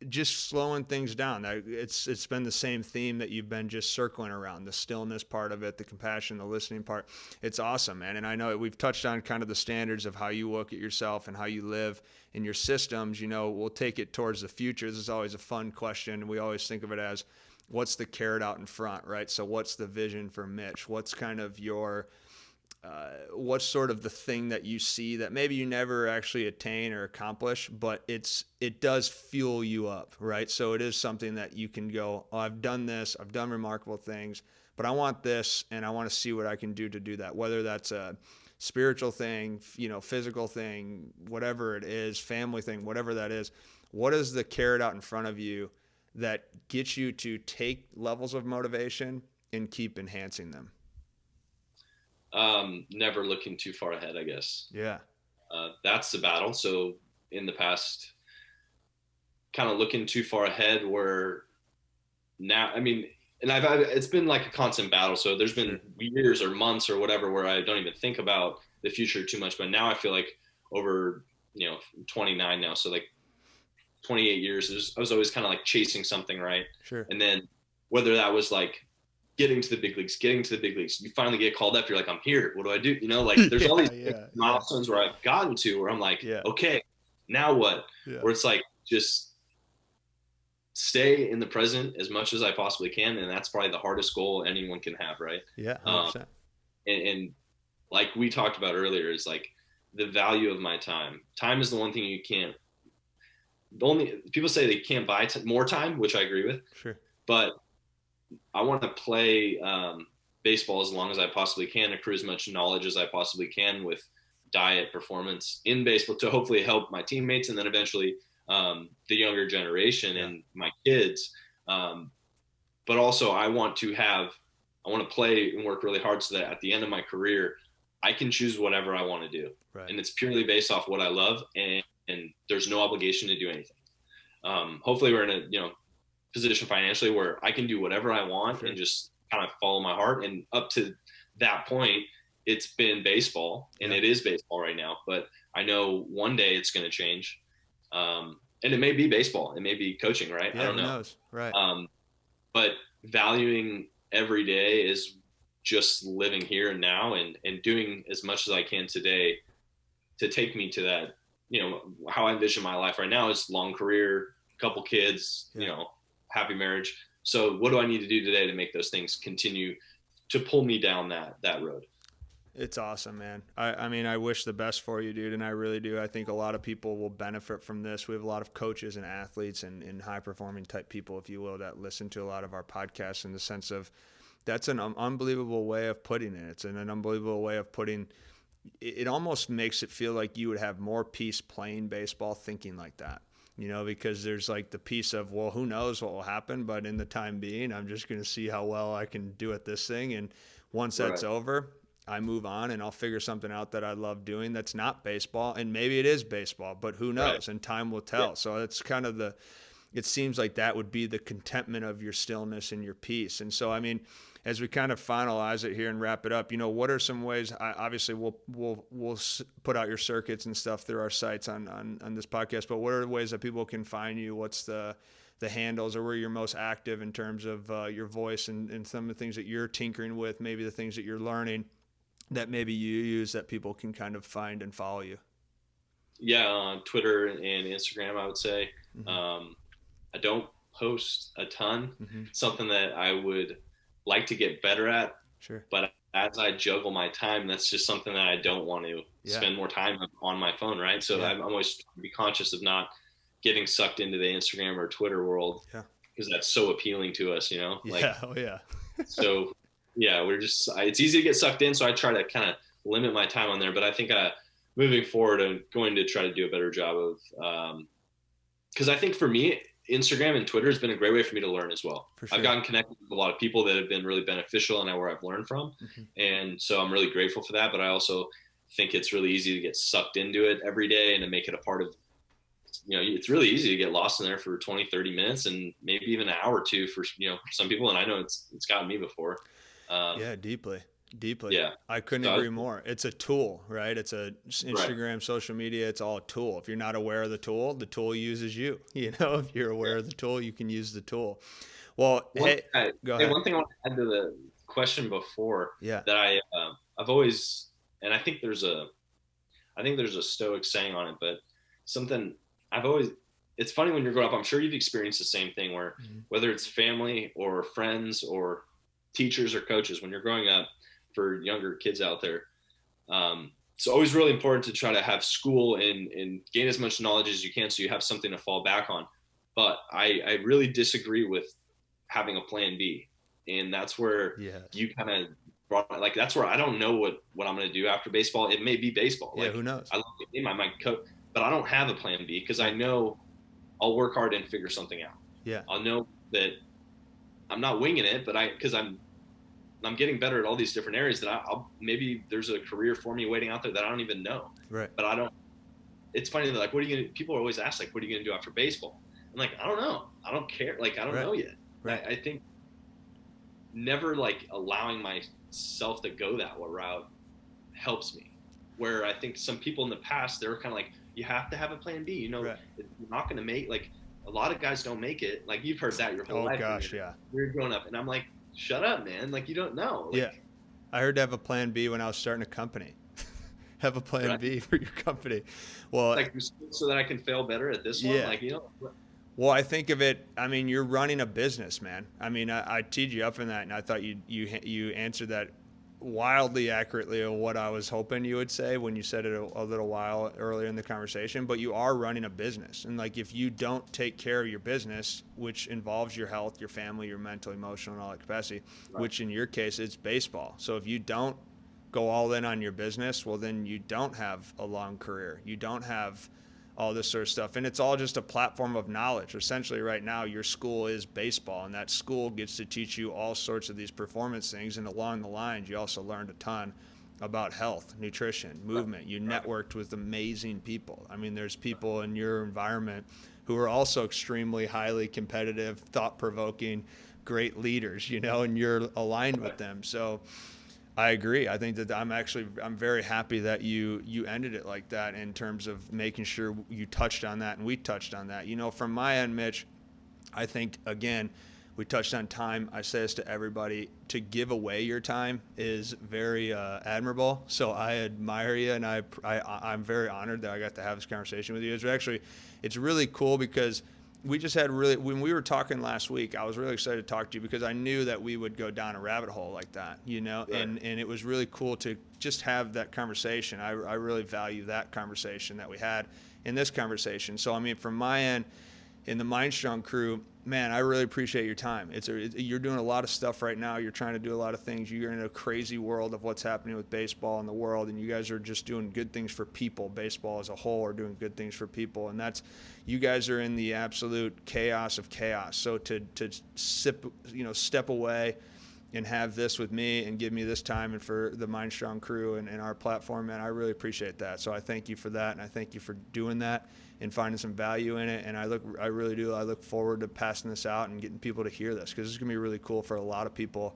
[SPEAKER 1] just slowing things down. It's been the same theme that you've been just circling around, the stillness part of it, the compassion, the listening part. It's awesome, man. And I know we've touched on kind of the standards of how you look at yourself and how you live in your systems. You know, we'll take it towards the future. This is always a fun question. We always think of it as, what's the carrot out in front, right? So what's the vision for Mitch? What's kind of your what's sort of the thing that you see that maybe you never actually attain or accomplish, but it does fuel you up, right? So it is something that you can go, oh, I've done this, I've done remarkable things, but I want this, and I want to see what I can do to do that, whether that's a spiritual thing, physical thing, whatever it is, family thing, whatever that is. What is the carrot out in front of you that gets you to take levels of motivation and keep enhancing them?
[SPEAKER 2] Never looking too far ahead, I guess.
[SPEAKER 1] Yeah.
[SPEAKER 2] That's the battle. So in the past, kind of looking too far ahead, where now, I mean, and it's been like a constant battle. So there's been years or months or whatever where I don't even think about the future too much. But now I feel like over, 29 now. So like 28 years, I was always kind of like chasing something, right?
[SPEAKER 1] Sure.
[SPEAKER 2] And then whether that was like getting to the big leagues, you finally get called up. You're like, I'm here. What do I do? Like there's all these milestones where I've gotten to where I'm like, okay, now what? Where it's like, just stay in the present as much as I possibly can. And that's probably the hardest goal anyone can have. Right.
[SPEAKER 1] Yeah. 100%.
[SPEAKER 2] And like we talked about earlier, is like the value of my time. Time is the one thing you can't, people say they can't buy more time, which I agree with.
[SPEAKER 1] Sure.
[SPEAKER 2] But I want to play baseball as long as I possibly can, accrue as much knowledge as I possibly can with diet, performance in baseball to hopefully help my teammates and then eventually the younger generation and my kids. But also I want to play and work really hard so that at the end of my career, I can choose whatever I want to do. Right. And it's purely based off what I love, and there's no obligation to do anything. Hopefully we're in a, position financially where I can do whatever I want and just kind of follow my heart. And up to that point, it's been baseball, and it is baseball right now, but I know one day it's going to change. And it may be baseball, it may be coaching, right?
[SPEAKER 1] Yeah,
[SPEAKER 2] I don't know.
[SPEAKER 1] Who knows? Right.
[SPEAKER 2] But valuing every day is just living here and now and doing as much as I can today to take me to that, how I envision my life right now is long career, couple kids, happy marriage. So what do I need to do today to make those things continue to pull me down that road?
[SPEAKER 1] It's awesome, man. I mean, I wish the best for you, dude, and I really do. I think a lot of people will benefit from this. We have a lot of coaches and athletes and high-performing type people, if you will, that listen to a lot of our podcasts in the sense of that's an unbelievable way of putting it. It's an unbelievable way of putting it. Almost makes it feel like you would have more peace playing baseball thinking like that. Because there's like the piece of, well, who knows what will happen, but in the time being, I'm just going to see how well I can do at this thing. And once that's over, I move on and I'll figure something out that I love doing that's not baseball. And maybe it is baseball, but who knows? Right. And time will tell. Yeah. So it's kind of it seems like that would be the contentment of your stillness and your peace. And so, I mean, as we kind of finalize it here and wrap it up, what are some ways? Obviously, we'll put out your circuits and stuff through our sites on this podcast. But what are the ways that people can find you? What's the handles, or where you're most active in terms of your voice and some of the things that you're tinkering with, maybe the things that you're learning that maybe you use that people can kind of find and follow you?
[SPEAKER 2] Yeah, on Twitter and Instagram, I would say. Mm-hmm. I don't post a ton. Mm-hmm. Something that I would like to get better at. Sure. But as I juggle my time, that's just something that I don't want to spend more time on my phone, right? So I'm always trying to be conscious of not getting sucked into the Instagram or Twitter world because that's so appealing to us, So it's easy to get sucked in. So I try to kind of limit my time on there, but I think moving forward, I'm going to try to do a better job of, because I think for me, Instagram and Twitter has been a great way for me to learn as well. Sure. I've gotten connected with a lot of people that have been really beneficial and where I've learned from. Mm-hmm. And so I'm really grateful for that. But I also think it's really easy to get sucked into it every day and to make it a part of, it's really easy to get lost in there for 20, 30 minutes and maybe even an hour or two for some people. And I know it's gotten me before.
[SPEAKER 1] Deeply. Yeah. I couldn't agree more. It's a tool, right? It's a Instagram, social media. It's all a tool. If you're not aware of the tool uses you. If you're aware of the tool, you can use the tool. Well, go ahead.
[SPEAKER 2] One thing I want to add to the question before that I've always, and I think there's a Stoic saying on it, but something it's funny when you're growing up, I'm sure you've experienced the same thing where whether it's family or friends or teachers or coaches, when you're growing up, for younger kids out there, it's always really important to try to have school and gain as much knowledge as you can so you have something to fall back on. But I really disagree with having a plan B. And that's where you kind of brought, like, that's where I don't know what I'm going to do after baseball. It may be baseball.
[SPEAKER 1] Yeah, who knows?
[SPEAKER 2] I love the game. I might coach, but I don't have a plan B because I know I'll work hard and figure something out.
[SPEAKER 1] Yeah.
[SPEAKER 2] I'll know that I'm not winging it, but because I'm getting better at all these different areas that I'll maybe there's a career for me waiting out there that I don't even know.
[SPEAKER 1] Right.
[SPEAKER 2] But I don't. It's funny that like, what are you gonna? People always ask like, what are you gonna do after baseball? I'm like, I don't know. I don't care. Like, I don't know yet.
[SPEAKER 1] Right.
[SPEAKER 2] I think never like allowing myself to go that route helps me. Where I think some people in the past, they were kind of like, you have to have a plan B. You're not gonna make, like, a lot of guys don't make it. Like, you've heard that your whole life.
[SPEAKER 1] Oh gosh, yeah.
[SPEAKER 2] You're growing up, and I'm like, shut up, man. Like, you don't know. Like,
[SPEAKER 1] I heard to have a plan B when I was starting a company. Have a plan B for your company. Well,
[SPEAKER 2] like, so that I can fail better at this one. Like,
[SPEAKER 1] Well, I think of it, I mean, you're running a business, man. I mean, I teed you up in that, and I thought you answered that wildly accurately of what I was hoping you would say when you said it a little while earlier in the conversation. But you are running a business, and like, if you don't take care of your business, which involves your health, your family, your mental, emotional, and all that capacity, which in your case it's baseball. So if you don't go all in on your business, well, then you don't have a long career. You don't have all this sort of stuff. And it's all just a platform of knowledge. Essentially, right now, your school is baseball, and that school gets to teach you all sorts of these performance things. And along the lines, you also learned a ton about health, nutrition, movement. You networked with amazing people. I mean, there's people in your environment who are also extremely highly competitive, thought-provoking, great leaders, and you're aligned with them. So I agree. I think that I'm very happy that you ended it like that in terms of making sure you touched on that and we touched on that. From my end, Mitch, I think, again, We touched on time. I say this to everybody: to give away your time is very admirable. So I admire you, and I'm very honored that I got to have this conversation with you. It's really cool because we just had when we were talking last week, I was really excited to talk to you because I knew that we would go down a rabbit hole like that, right. and it was really cool to just have that conversation. I really value that conversation that we had in this conversation. So, I mean, from my end, in the MindStrong crew, man, I really appreciate your time. You're doing a lot of stuff right now. You're trying to do a lot of things. You're in a crazy world of what's happening with baseball in the world, and you guys are just doing good things for people. Baseball as a whole are doing good things for people, and you guys are in the absolute chaos of chaos. So to step away and have this with me and give me this time, and for the MindStrong crew and our platform, man, I really appreciate that. So I thank you for that, and I thank you for doing that and finding some value in it. And I really do. I look forward to passing this out and getting people to hear this, because it's going to be really cool for a lot of people,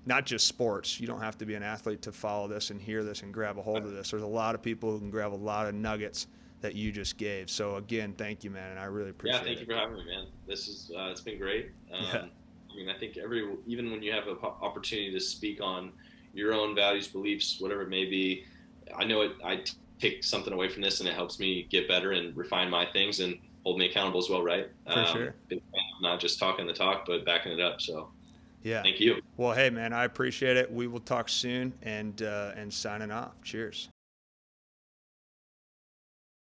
[SPEAKER 1] not just sports. You don't have to be an athlete to follow this and hear this and grab a hold of this. There's a lot of people who can grab a lot of nuggets that you just gave. So again, thank you, man, and I really appreciate it.
[SPEAKER 2] Yeah, thank you for having me, man. This is it's been great. I mean, I think even when you have an opportunity to speak on your own values, beliefs, whatever it may be, I know I take something away from this, and it helps me get better and refine my things and hold me accountable as well, right?
[SPEAKER 1] For sure.
[SPEAKER 2] Not just talking the talk, but backing it up. So
[SPEAKER 1] yeah.
[SPEAKER 2] Thank you.
[SPEAKER 1] Well, hey, man, I appreciate it. We will talk soon, and signing off. Cheers.